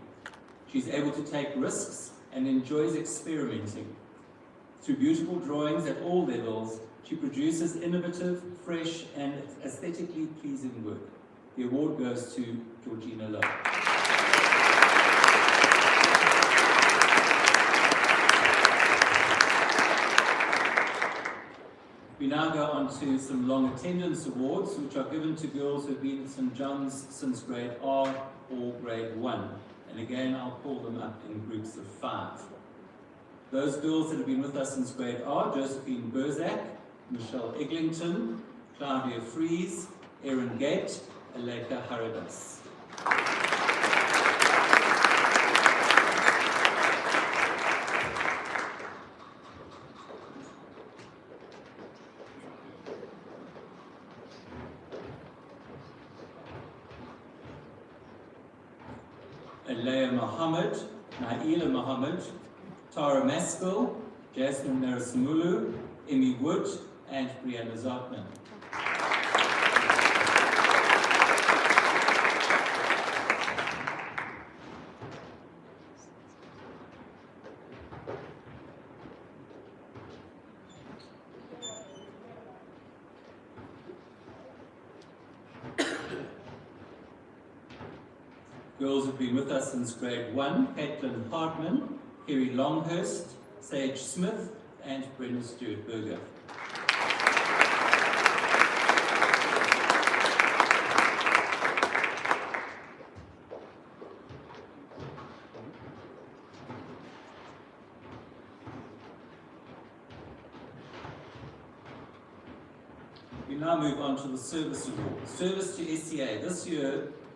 She's able to take risks and enjoys experimenting. Through beautiful drawings at all levels, she produces innovative, fresh, and aesthetically pleasing work. The award goes to Georgina Lowe. We now go on to some long attendance awards, which are given to girls who have been at St. John's since grade R or grade 1. And again, I'll call them up in groups of 5. Those girls that have been with us since grade R: Josephine Berzak, Michelle Eglinton, Claudia Fries, Erin Gate, Aleka Haradas. Alea Mohammed, Naila Mohammed, Tara Maskell, Jasmine Narasimulu, Emmy Wood, and Brianna Zartman. Girls have been with us since grade 1, Caitlin Hardman, Kerry Longhurst, Sage Smith, and Brenna Stewart Berger. We now move on to the Service Award. Service to SCA.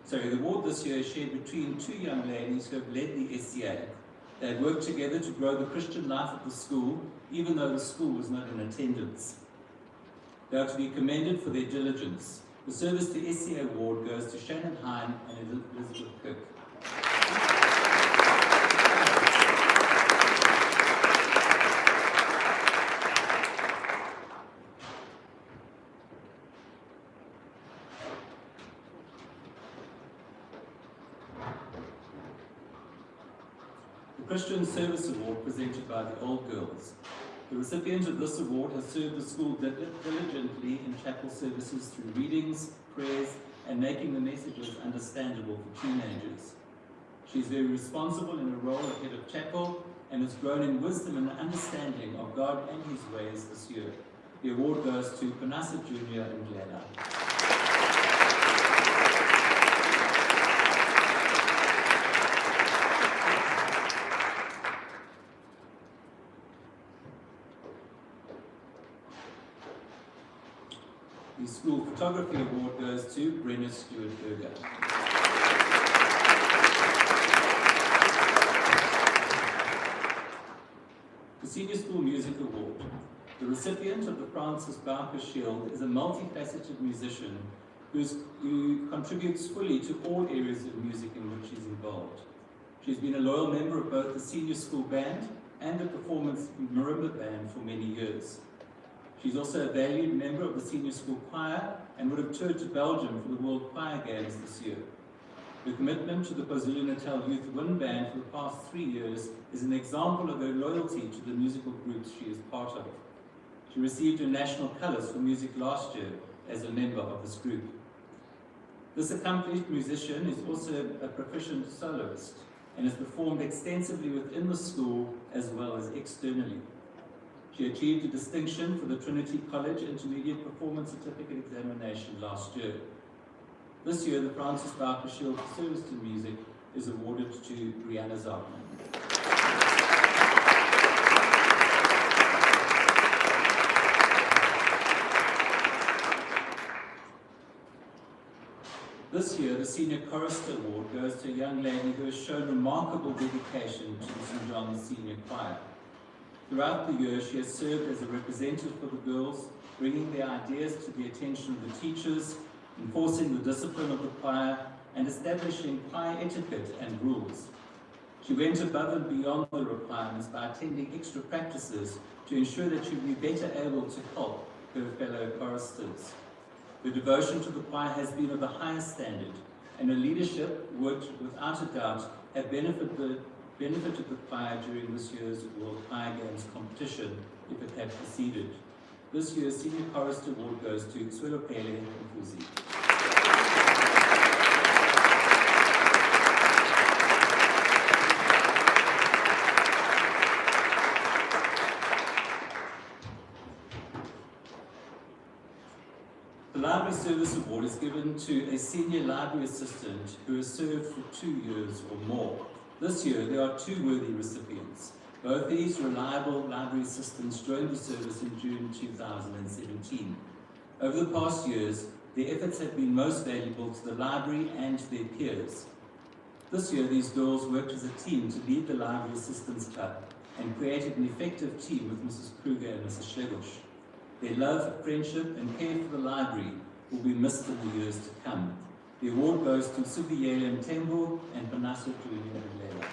The award this year is shared between two young ladies who have led the SCA. They have worked together to grow the Christian life at the school, even though the school was not in attendance. They are to be commended for their diligence. The Service to SCA award goes to Shannon Hine and Elizabeth Cook. The Christian Service Award presented by the Old Girls. The recipient of this award has served the school diligently in chapel services through readings, prayers, and making the messages understandable for teenagers. She is very responsible in her role at head of chapel and has grown in wisdom and understanding of God and His ways this year. The award goes to Panasa Jr. and Glenda. The School Photography Award goes to Brenna Stewart Berger. The Senior School Music Award. The recipient of the Francis Barker Shield is a multifaceted musician who contributes fully to all areas of music in which she's involved. She's been a loyal member of both the Senior School Band and the Performance Marimba Band for many years. She's also a valued member of the Senior School Choir and would have toured to Belgium for the World Choir Games this year. Her commitment to the KwaZulu-Natal Youth Wind Band for the past 3 years is an example of her loyalty to the musical groups she is part of. She received her National Colours for Music last year as a member of this group. This accomplished musician is also a proficient soloist and has performed extensively within the school as well as externally. She achieved a distinction for the Trinity College Intermediate Performance Certificate Examination last year. This year, the Francis Barker Shield for Service to Music is awarded to Brianna Zartman. This year, the Senior Chorister Award goes to a young lady who has shown remarkable dedication to the St. John's Senior Choir. Throughout the year, she has served as a representative for the girls, bringing their ideas to the attention of the teachers, enforcing the discipline of the choir, and establishing choir etiquette and rules. She went above and beyond the requirements by attending extra practices to ensure that she would be better able to help her fellow choristers. Her devotion to the choir has been of the highest standard, and her leadership would, without a doubt, have benefited the choir during this year's World Choir Games competition if it had proceeded. This year's Senior Chorister Award goes to Swelopele Mfuzi. The Library Service Award is given to a senior library assistant who has served for 2 years or more. This year, there are 2 worthy recipients. Both these reliable library assistants joined the service in June 2017. Over the past years, their efforts have been most valuable to the library and to their peers. This year, these girls worked as a team to lead the Library Assistants Club and created an effective team with Mrs. Kruger and Mrs. Schlebusch. Their love, friendship, and care for the library will be missed in the years to come. The award goes to Suviyele Mtembu and Manaso Tuilelela.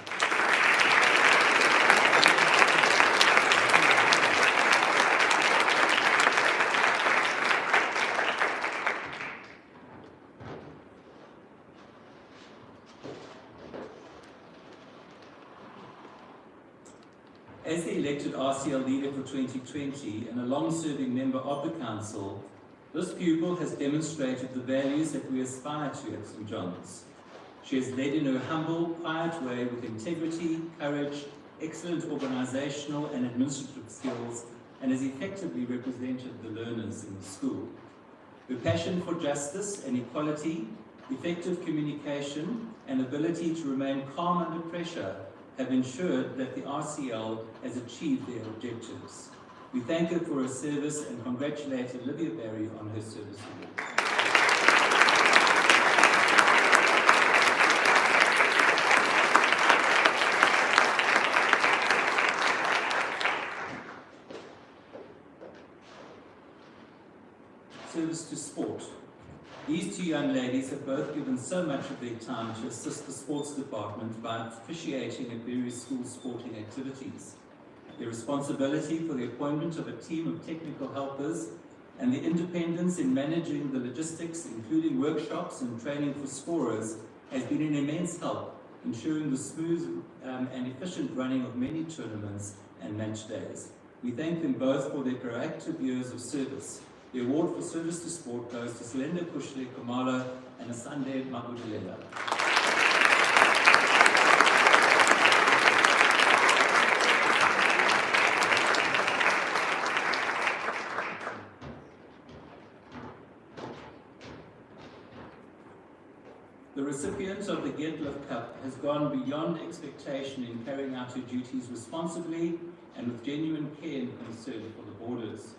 As the elected RCL leader for 2020 and a long-serving member of the Council, this pupil has demonstrated the values that we aspire to at St. John's. She has led in her humble, quiet way with integrity, courage, excellent organizational and administrative skills, and has effectively represented the learners in the school. Her passion for justice and equality, effective communication, and ability to remain calm under pressure have ensured that the RCL has achieved their objectives. We thank her for her service and congratulate Olivia Barry on her service award. Service to sport. These two young ladies have both given so much of their time to assist the sports department by officiating at various school sporting activities. Their responsibility for the appointment of a team of technical helpers and the independence in managing the logistics, including workshops and training for scorers, has been an immense help, ensuring the smooth and efficient running of many tournaments and match days. We thank them both for their proactive years of service. The award for service to sport goes to Selenda Kushle Kamala and Asande Mabudelela. The recipient of the Gedliff Cup has gone beyond expectation in carrying out her duties responsibly and with genuine care and concern for the boarders.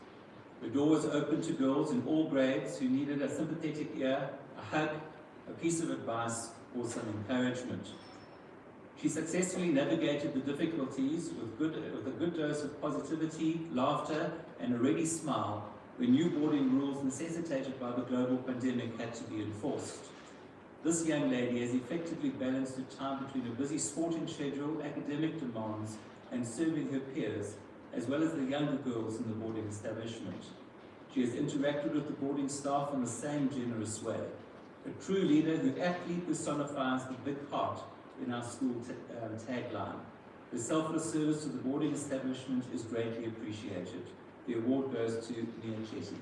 The door was open to girls in all grades who needed a sympathetic ear, a hug, a piece of advice, or some encouragement. She successfully navigated the difficulties with a good dose of positivity, laughter, and a ready smile when new boarding rules necessitated by the global pandemic had to be enforced. This young lady has effectively balanced her time between a busy sporting schedule, academic demands, and serving her peers, as well as the younger girls in the boarding establishment. She has interacted with the boarding staff in the same generous way. A true leader who aptly personifies the big heart in our school tagline. Her selfless service to the boarding establishment is greatly appreciated. The award goes to Mia Chetty.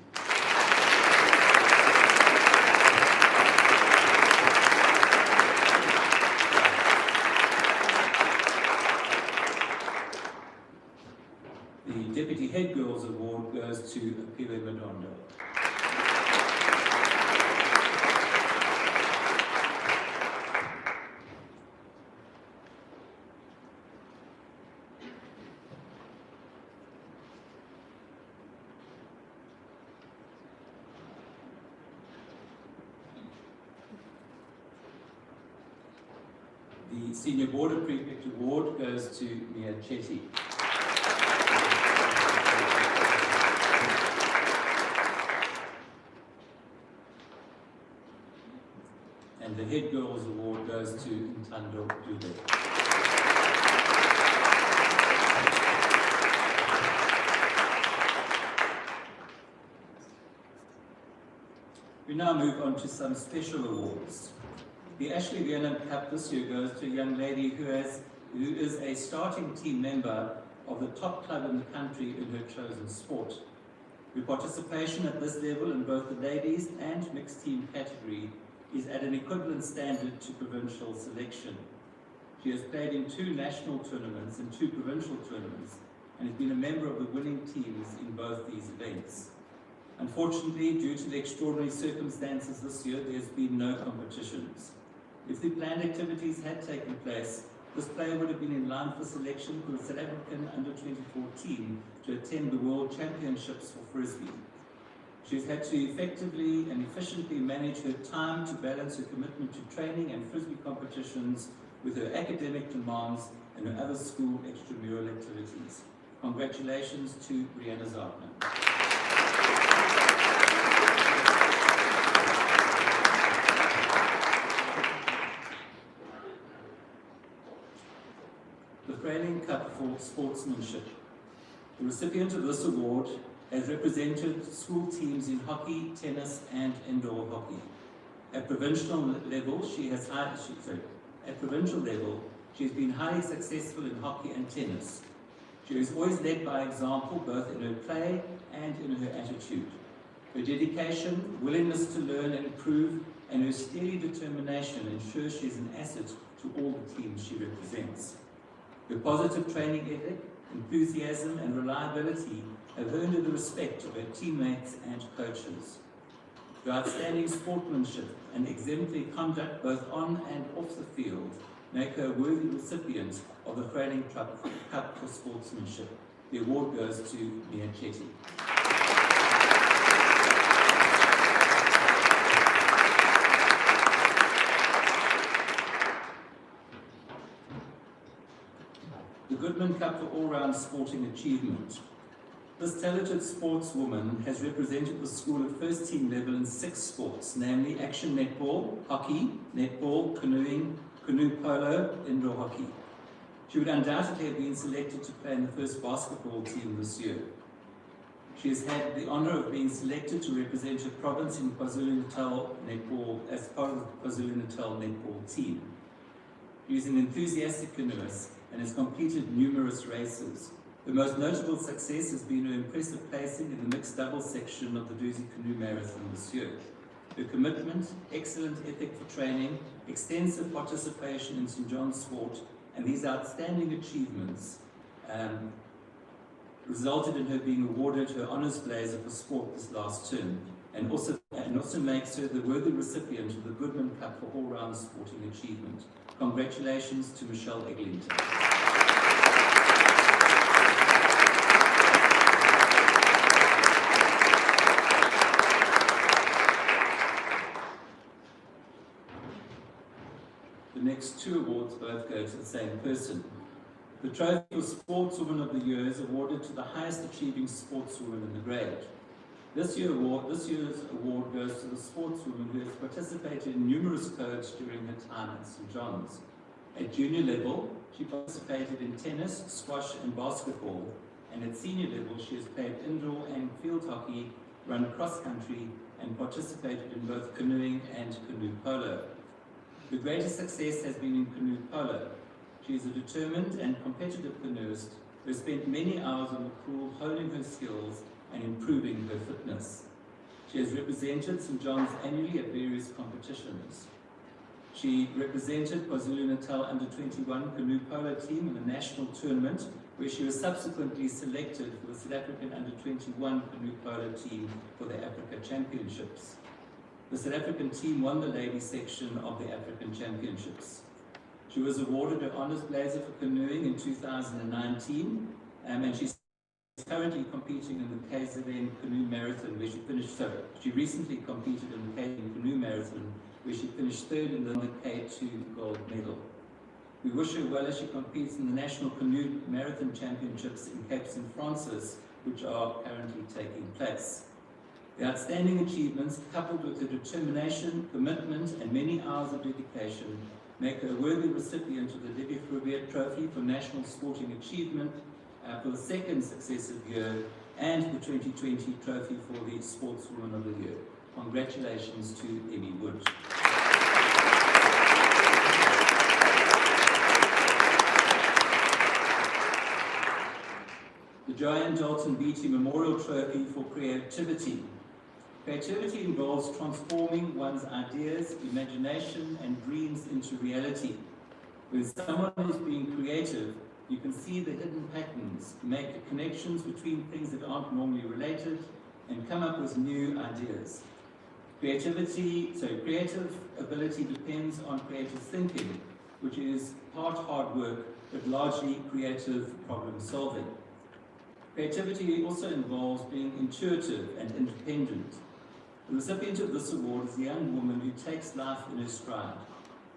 The Deputy Head Girls Award goes to Apiwe Madondo. The Senior Border Prefect Award goes to Mia Chetty. And the Head Girls Award goes to Ntando Dube. We now move on to some special awards. The Ashley Vienna Cup this year goes to a young lady who is a starting team member of the top club in the country in her chosen sport. Her participation at this level in both the ladies and mixed team category is at an equivalent standard to provincial selection. She has played in 2 national tournaments and 2 provincial tournaments and has been a member of the winning teams in both these events. Unfortunately, due to the extraordinary circumstances this year, there has been no competitions. If the planned activities had taken place, this player would have been in line for selection for the South African Under-24 team to attend the World Championships for Frisbee. She has had to effectively and efficiently manage her time to balance her commitment to training and Frisbee competitions with her academic demands and her other school extramural activities. Congratulations to Brianna Zartman. sportsmanship. The recipient of this award has represented school teams in hockey, tennis, and indoor hockey. At provincial level, she has been highly successful in hockey and tennis. She has always led by example, both in her play and in her attitude. Her dedication, willingness to learn and improve, and her steady determination ensure she is an asset to all the teams she represents. Her positive training ethic, enthusiasm, and reliability have earned her the respect of her teammates and coaches. Her outstanding sportsmanship and exemplary conduct both on and off the field make her a worthy recipient of the Freiling Cup for Sportsmanship. The award goes to Mia Chetty. The Goodman Cup for All-Round Sporting Achievement. This talented sportswoman has represented the school at first team level in 6 sports, namely action netball, hockey, netball, canoeing, canoe polo, indoor hockey. She would undoubtedly have been selected to play in the first basketball team this year. She has had the honour of being selected to represent her province in KwaZulu-Natal netball as part of the KwaZulu-Natal netball team. She is an enthusiastic canoeist and has completed numerous races. The most notable success has been her impressive placing in the mixed doubles section of the D.S.G Canoe Marathon this year. Her commitment, excellent ethic for training, extensive participation in St. John's sport, and these outstanding achievements resulted in her being awarded her Honours Blazer for Sport this last term, and also makes her the worthy recipient of the Goodman Cup for All-Round Sporting Achievement. Congratulations to Michelle Eglinton. The next 2 awards both go to the same person. The Trophy for Sportswoman of the Year is awarded to the highest achieving sportswoman in the grade. This year's award goes to the sportswoman who has participated in numerous codes during her time at St. John's. At junior level, she participated in tennis, squash, and basketball, and at senior level, she has played indoor and field hockey, run cross-country, and participated in both canoeing and canoe polo. Her greatest success has been in canoe polo. She is a determined and competitive canoeist who has spent many hours on the pool honing her skills and improving her fitness. She has represented St. John's annually at various competitions. She represented KwaZulu-Natal under-21 canoe polo team in the national tournament, where she was subsequently selected for the South African under-21 canoe polo team for the Africa Championships. The South African team won the ladies section of the African Championships. She was awarded her Honours Blazer for canoeing in 2019, and she's currently competing in the KZN Canoe Marathon, where she finished third. She recently competed in the KZN Canoe Marathon, where she finished third in the K2 gold medal. We wish her well as she competes in the National Canoe Marathon Championships in Cape St. Francis, which are currently taking place. The outstanding achievements, coupled with her determination, commitment, and many hours of dedication, make her a worthy recipient of the Debbie Frubier Trophy for National Sporting Achievement for the 2nd successive year, and the 2020 Trophy for the Sportswoman of the Year. Congratulations to Emmy Wood. The Joanne Dalton Beatty Memorial Trophy for Creativity. Creativity involves transforming one's ideas, imagination, and dreams into reality. When someone is being creative, you can see the hidden patterns, make connections between things that aren't normally related, and come up with new ideas. Creative ability depends on creative thinking, which is part hard work, but largely creative problem solving. Creativity also involves being intuitive and independent. The recipient of this award is a young woman who takes life in her stride.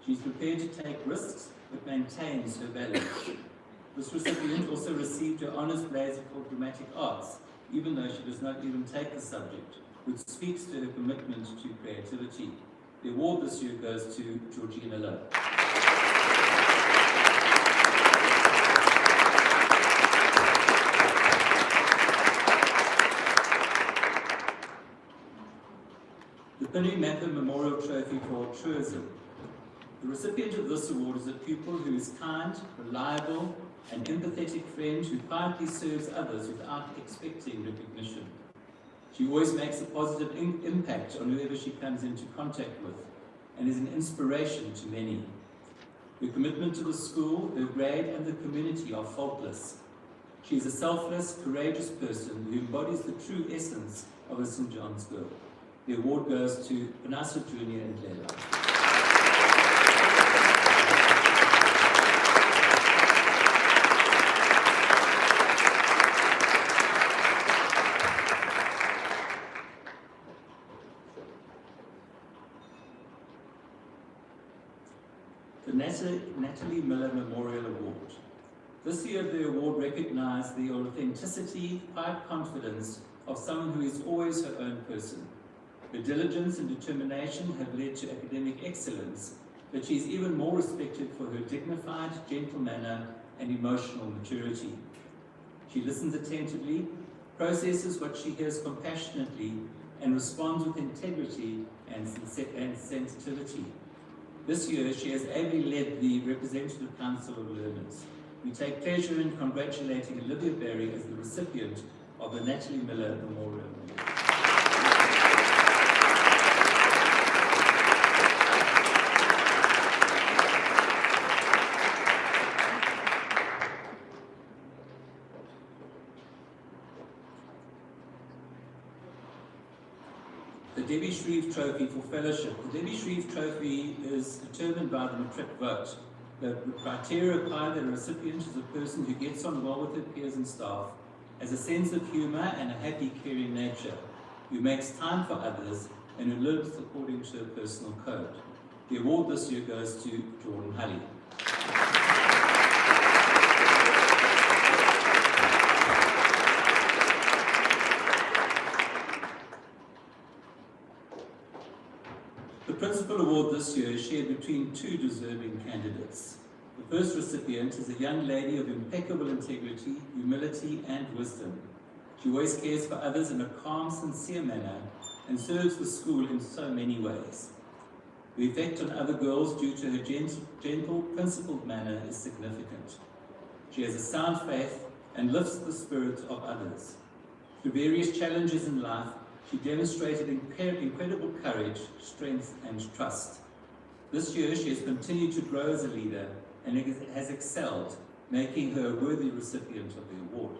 She's prepared to take risks, but maintains her values. This recipient also received her Honours Blazer for Dramatic Arts, even though she does not even take the subject, which speaks to her commitment to creativity. The award this year goes to Georgina Lowe. Penny Mather Memorial Trophy for Altruism. The recipient of this award is a pupil who is kind, reliable, and empathetic friend who quietly serves others without expecting recognition. She always makes a positive impact on whoever she comes into contact with, and is an inspiration to many. Her commitment to the school, her grade, and the community are faultless. She is a selfless, courageous person who embodies the true essence of a St. John's girl. The award goes to Vanessa Jr. and Leila. The Natalie Miller Memorial Award. This year, the award recognized the authenticity, quiet confidence of someone who is always her own person. Her diligence and determination have led to academic excellence, but she is even more respected for her dignified, gentle manner and emotional maturity. She listens attentively, processes what she hears compassionately, and responds with integrity and sensitivity. This year, she has ably led the Representative Council of Learners. We take pleasure in congratulating Olivia Berry as the recipient of the Natalie Miller Memorial Award. The Debbie Shreve Trophy for Fellowship. The Debbie Shreve Trophy is determined by the matric vote. The criteria require that a recipient is a person who gets on well with her peers and staff, has a sense of humor and a happy, caring nature, who makes time for others, and who lives according to a personal code. The award this year goes to Jordan Hulley. The Principal Award this year is shared between two deserving candidates. The first recipient is a young lady of impeccable integrity, humility, and wisdom. She always cares for others in a calm, sincere manner and serves the school in so many ways. The effect on other girls due to her gentle, principled manner is significant. She has a sound faith and lifts the spirit of others. Through various challenges in life, she demonstrated incredible courage, strength, and trust. This year, she has continued to grow as a leader and has excelled, making her a worthy recipient of the award.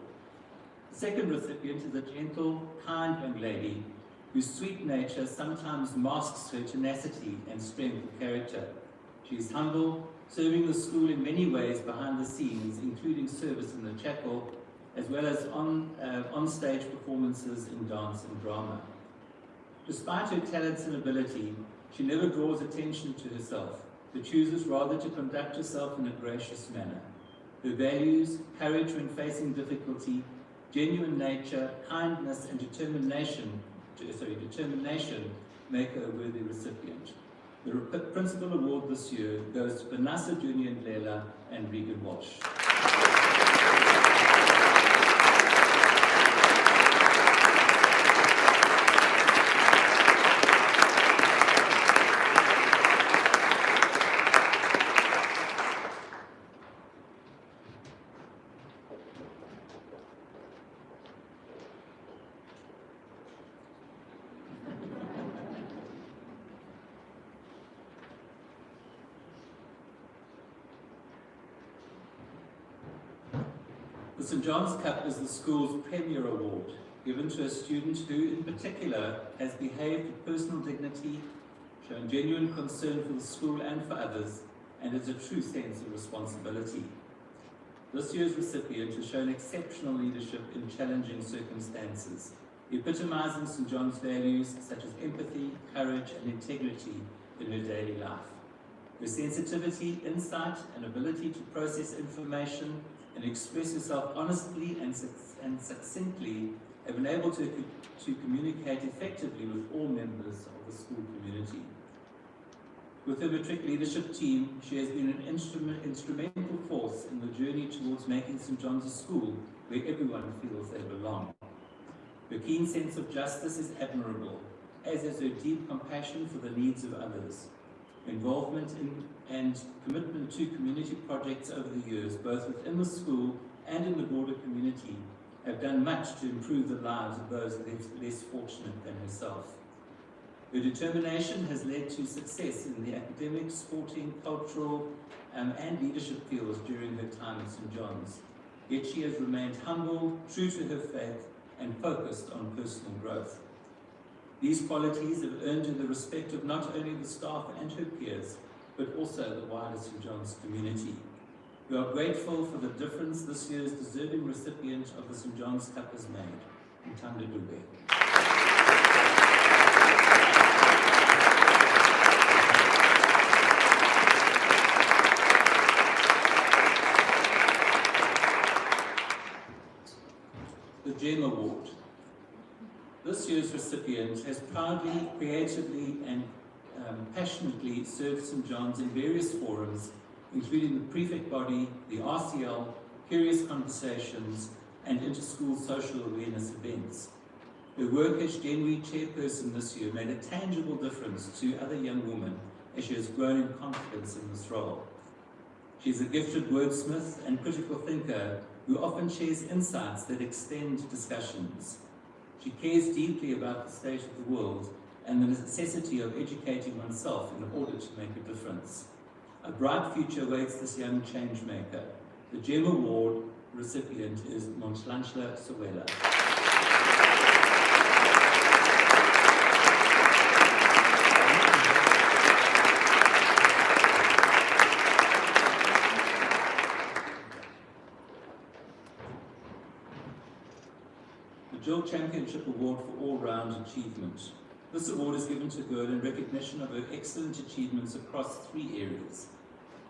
The second recipient is a gentle, kind young lady whose sweet nature sometimes masks her tenacity and strength of character. She is humble, serving the school in many ways behind the scenes, including service in the chapel, as well as on-stage performances in dance and drama. Despite her talents and ability, she never draws attention to herself, but chooses rather to conduct herself in a gracious manner. Her values, courage when facing difficulty, genuine nature, kindness, and determination make her a worthy recipient. The Principal Award this year goes to Vanessa Jr. and Leila and Regan Walsh. The St. John's Cup is the school's premier award, given to a student who, in particular, has behaved with personal dignity, shown genuine concern for the school and for others, and has a true sense of responsibility. This year's recipient has shown exceptional leadership in challenging circumstances, epitomizing St. John's values such as empathy, courage, and integrity in her daily life. Her sensitivity, insight, and ability to process information and express herself honestly and succinctly have enabled her to communicate effectively with all members of the school community. With her matric leadership team, she has been an instrumental force in the journey towards making St. John's a school where everyone feels they belong. Her keen sense of justice is admirable, as is her deep compassion for the needs of others. Involvement in and commitment to community projects over the years, both within the school and in the broader community, have done much to improve the lives of those less fortunate than herself. Her determination has led to success in the academic, sporting, cultural, and leadership fields during her time at St. John's. Yet she has remained humble, true to her faith, and focused on personal growth. These qualities have earned her the respect of not only the staff and her peers, but also the wider St. John's community. We are grateful for the difference this year's deserving recipient of the St. John's Cup has made, Ntando Dube. The GEM Award. This year's recipient has proudly, creatively, and passionately served St. John's in various forums, including the prefect body, the RCL, Curious Conversations, and inter-school social awareness events. Her work as Gen chairperson this year made a tangible difference to other young women as she has grown in confidence in this role. She is a gifted wordsmith and critical thinker who often shares insights that extend discussions. She cares deeply about the state of the world and the necessity of educating oneself in order to make a difference. A bright future awaits this young change maker. The GEM Award recipient is Monhlanhla Sowela. The Jill Championship Award for All-Round Achievement. This award is given to a girl in recognition of her excellent achievements across 3 areas: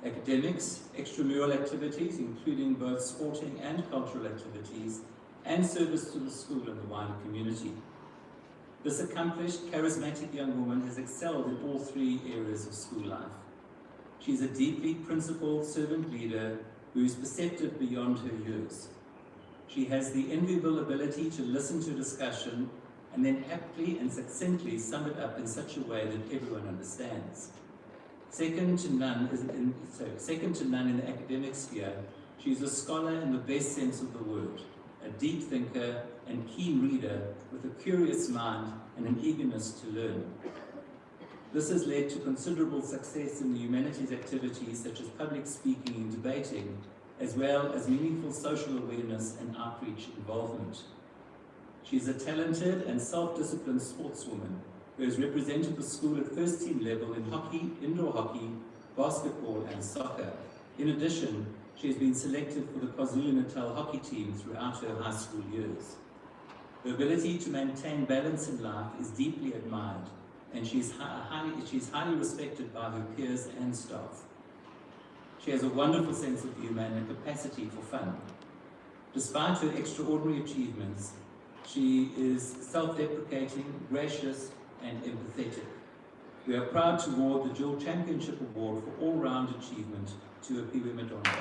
academics, extramural activities, including both sporting and cultural activities, and service to the school and the wider community. This accomplished, charismatic young woman has excelled in all 3 areas of school life. She is a deeply principled servant leader who is perceptive beyond her years. She has the enviable ability to listen to discussion and then aptly and succinctly sum it up in such a way that everyone understands. Second to none in the academic sphere, she is a scholar in the best sense of the word, a deep thinker and keen reader with a curious mind and an eagerness to learn. This has led to considerable success in the humanities activities such as public speaking and debating, as well as meaningful social awareness and outreach involvement. She is a talented and self-disciplined sportswoman who has represented the school at first team level in hockey, indoor hockey, basketball, and soccer. In addition, she has been selected for the KwaZulu-Natal hockey team throughout her high school years. Her ability to maintain balance in life is deeply admired, and she is highly respected by her peers and staff. She has a wonderful sense of humor and a capacity for fun. Despite her extraordinary achievements, she is self-deprecating, gracious, and empathetic. We are proud to award the Jill Championship Award for all-round achievement to Apiwe Madonna.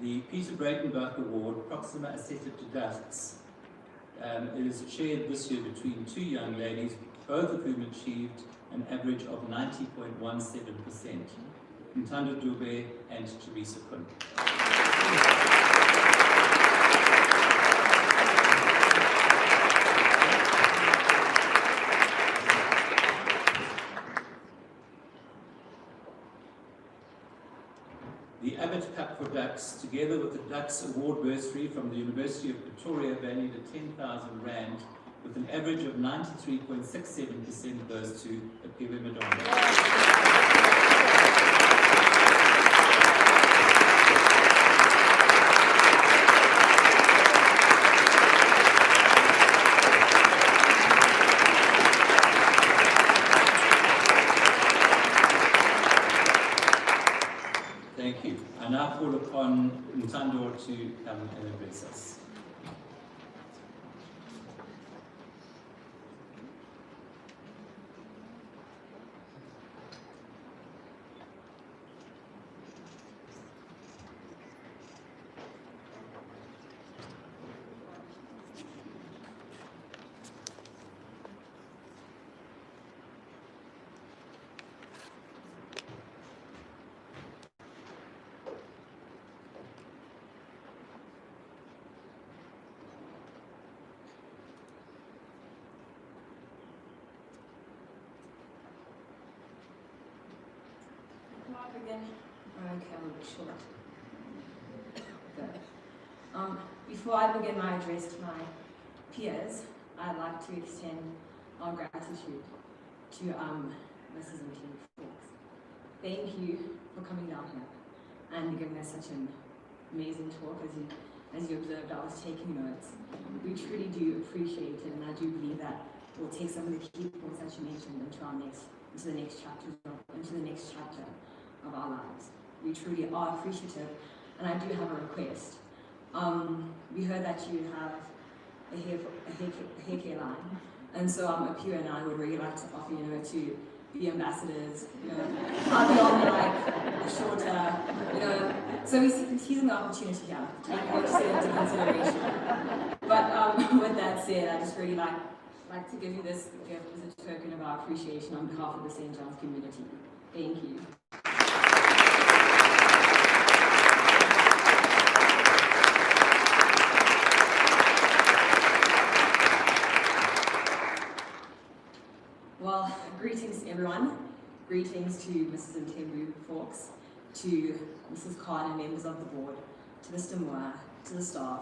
The Peter Breitenbach Award, Proxima Asceta Didacts, is shared this year between 2 young ladies, both of whom achieved an average of 90.17%, Ntando Dube and Teresa Quinn. The Abbott Cup for Ducks, together with the Ducks Award bursary from the University of Pretoria, valued at 10,000 Rand, with an average of 93.67%, goes to Apiwe Madonna. Thank you. I now call upon Ntando to come and address us. begin? Okay, I'm a bit short. Good. Before I begin my address to my peers, I'd like to extend our gratitude to Mrs. and Team Fox. Thank you for coming down here and giving us such an amazing talk. As you observed, I was taking notes. We truly do appreciate it, and I do believe that we'll take some of the key points that you mentioned into the next chapter of our lives. We truly are appreciative, and I do have a request. We heard that you have a hair care line, and so up here, and I would really like to offer, to be ambassadors, partly on like a shorter, so we're seizing the opportunity here, taking what you said into consideration. But with that said, I just really like to give you this gift as a token of our appreciation on behalf of the St. John's community. Thank you. Well, greetings everyone. Greetings to Mrs. and Tembu Fawkes, to Mrs. Khan and members of the board, to Mr. Moore, to the staff,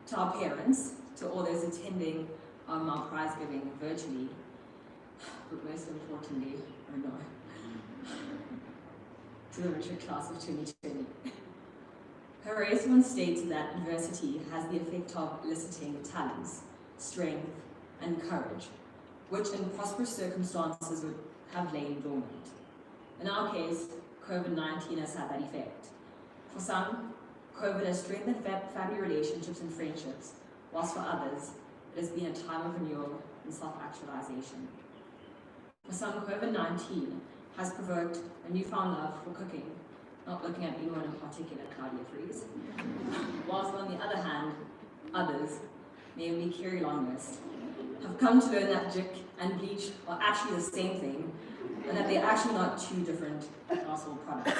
to our parents, to all those attending our prize giving virtually, but most importantly, to the matric class of 2020. Horace once stated that adversity has the effect of eliciting talents, strength, and courage, which in prosperous circumstances would have lain dormant. In our case, COVID-19 has had that effect. For some, COVID has strengthened family relationships and friendships, whilst for others, it has been a time of renewal and self-actualization. For some, COVID-19 has provoked a newfound love for cooking, not looking at anyone in particular, Claudia Fries. Whilst on the other hand, others, namely Kerry Longest, have come to learn that jik and bleach are actually the same thing, and that they're actually not two different household products.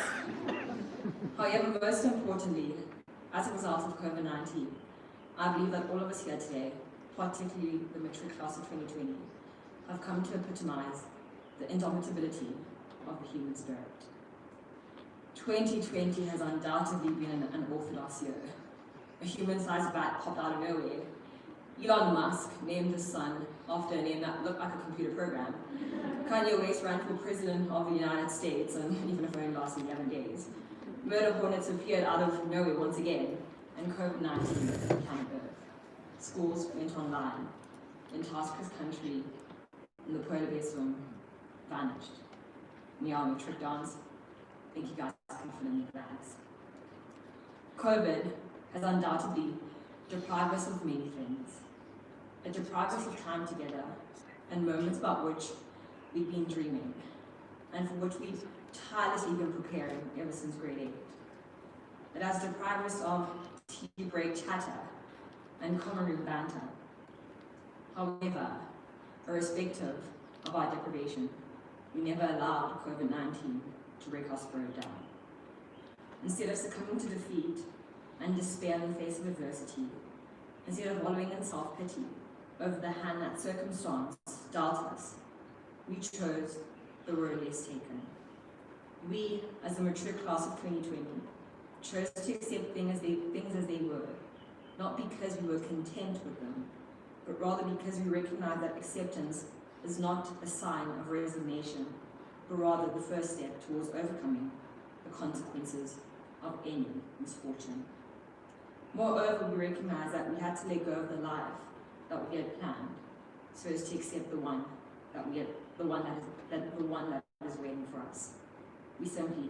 However, most importantly, as a result of COVID-19, I believe that all of us here today, particularly the matric class of 2020, have come to epitomize the indomitability of the human spirit. 2020 has undoubtedly been an unorthodox year. A human-sized bat popped out of nowhere. Elon Musk named his son after a name that looked like a computer program. Kanye West ran for president of the United States, and even if it only lasted 11 days. Murder hornets appeared out of nowhere once again, and COVID-19 became Earth. Schools went online. In Tasker's country, and the polar bear swim vanished. In the army trick dance, I think you guys can fill in the blanks. COVID has undoubtedly deprived us of many things. It deprived us of time together and moments about which we've been dreaming and for which we've tirelessly been preparing ever since grade 8. It has deprived us of tea break chatter and common room banter. However, irrespective of our deprivation, we never allowed COVID-19 to break our spirit down. Instead of succumbing to defeat and despair in the face of adversity, instead of wallowing in self-pity over the hand that circumstance dealt us, we chose the road less taken. We, as the matric class of 2020, chose to accept things as they were, not because we were content with them, but rather because we recognize that acceptance is not a sign of resignation, but rather the first step towards overcoming the consequences of any misfortune. Moreover, we recognize that we had to let go of the life that we had planned, so as to accept the one that is waiting for us. We simply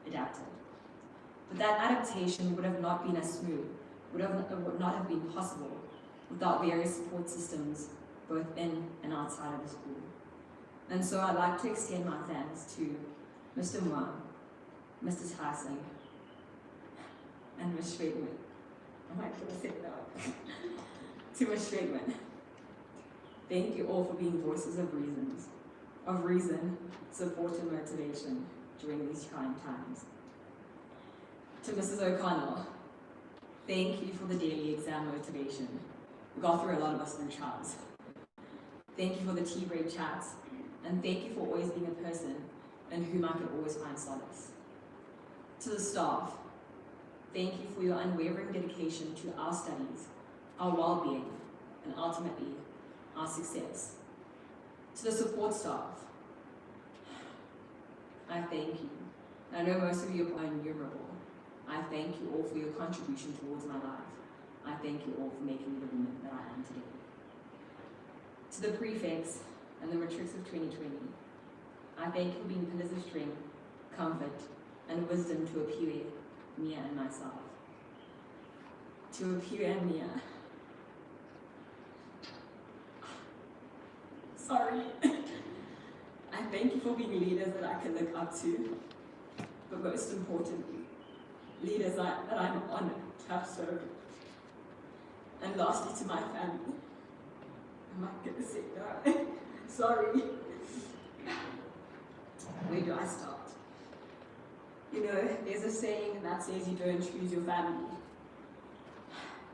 adapted. But that adaptation would have not been as smooth, would not have been possible without various support systems, both in and outside of the school. And so I'd like to extend my thanks to Mr. Moore, Mr. Tyson, and Ms. Schwedman. I might have to say that. To Ms. Schwedman. Thank you all for being voices of reason, support and motivation during these trying times. To Mrs. O'Connell, thank you for the daily exam motivation. We got through a lot of us through trials. Thank you for the tea break chats, and thank you for always being a person in whom I could always find solace. To the staff, thank you for your unwavering dedication to our studies, our well-being, and ultimately, our success. To the support staff, I thank you. I know most of you are innumerable. I thank you all for your contribution towards my life. I thank you all for making me the woman that I am today. To the prefects and the matrics of 2020, I thank you for being pillars of strength, comfort, and wisdom to Aphiwe, Mia, and myself. To Aphiwe and Mia, sorry. I thank you for being leaders that I can look up to, but most importantly, leaders that I'm honored to have served. And lastly, to my family. Am I gonna say that? Sorry. Where do I start? You know, there's a saying that says you don't choose your family.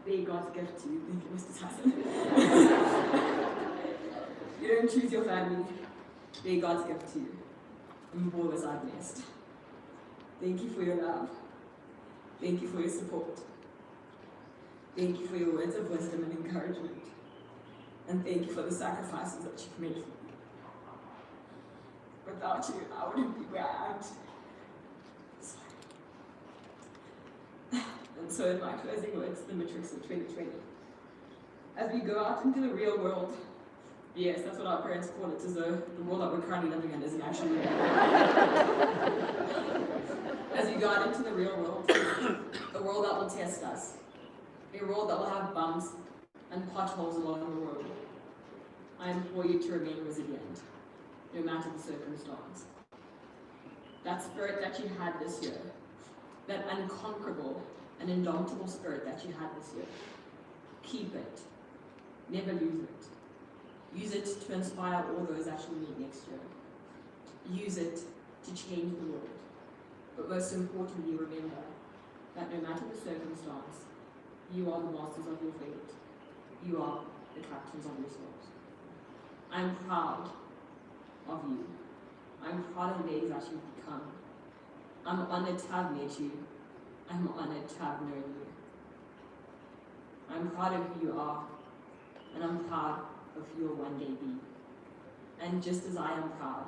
They're God's gift to you. Thank you, Mr. Tyson. You don't choose your family. They're God's gift to you. And boy, was I blessed. Thank you for your love. Thank you for your support. Thank you for your words of wisdom and encouragement. And thank you for the sacrifices that you've made for me. Without you, I wouldn't be where I am today. Sorry. And so in my closing words, the matrics of 2020. As we go out into the real world, yes, that's what our parents call it, is the world that we're currently living in isn't actually real. As we go out into the real world, the world that will test us, a world that will have bumps and potholes along the road, I implore you to remain resilient, no matter the circumstance. That spirit that you had this year, that unconquerable and indomitable spirit that you had this year, keep it, never lose it. Use it to inspire all those that you meet next year. Use it to change the world. But most importantly, remember that no matter the circumstance, you are the masters of your fate. You are the captains of your souls. I'm proud of you. I'm proud of the ladies that you've become. I'm honored to have met you. I'm honored to have known you. I'm proud of who you are, and I'm proud of who you'll one day be. And just as I am proud,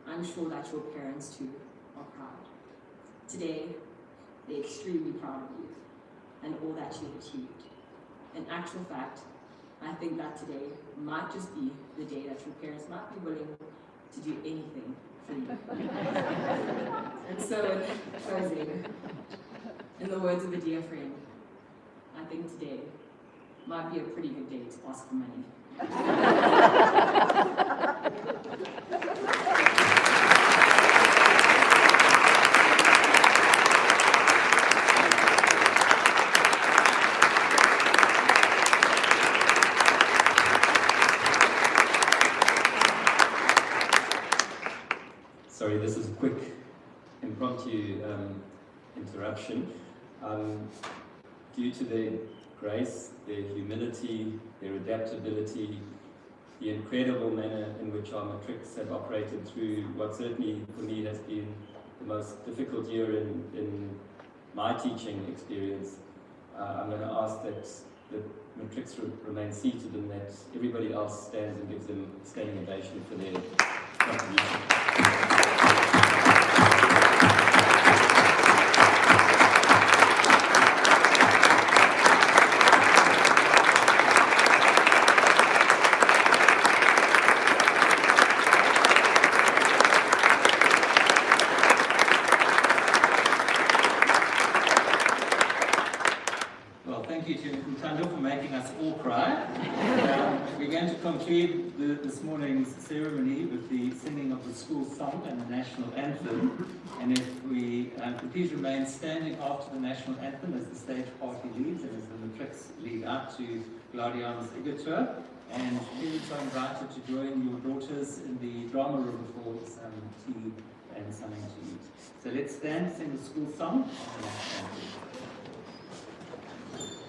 I'm sure that your parents too are proud. Today, they're extremely proud of you and all that you've achieved. In actual fact, I think that today might just be the day that your parents might be willing to do anything for you. And so, in closing, in the words of a dear friend, I think today might be a pretty good day to ask for money. Sorry, this is a quick impromptu interruption. Due to their grace, their humility, their adaptability, the incredible manner in which our matrics have operated through what certainly for me has been the most difficult year in my teaching experience, I'm going to ask that the matrics remain seated and that everybody else stands and gives them a standing ovation for their contribution. Conclude this morning's ceremony with the singing of the school song and the national anthem. And if we could please remain standing after the national anthem as the stage party leads and as the matrics lead out to Gladiana's Igatur. And parents are invited to join your daughters in the drama room for some tea and something to eat. So let's stand, sing the school song and the national anthem.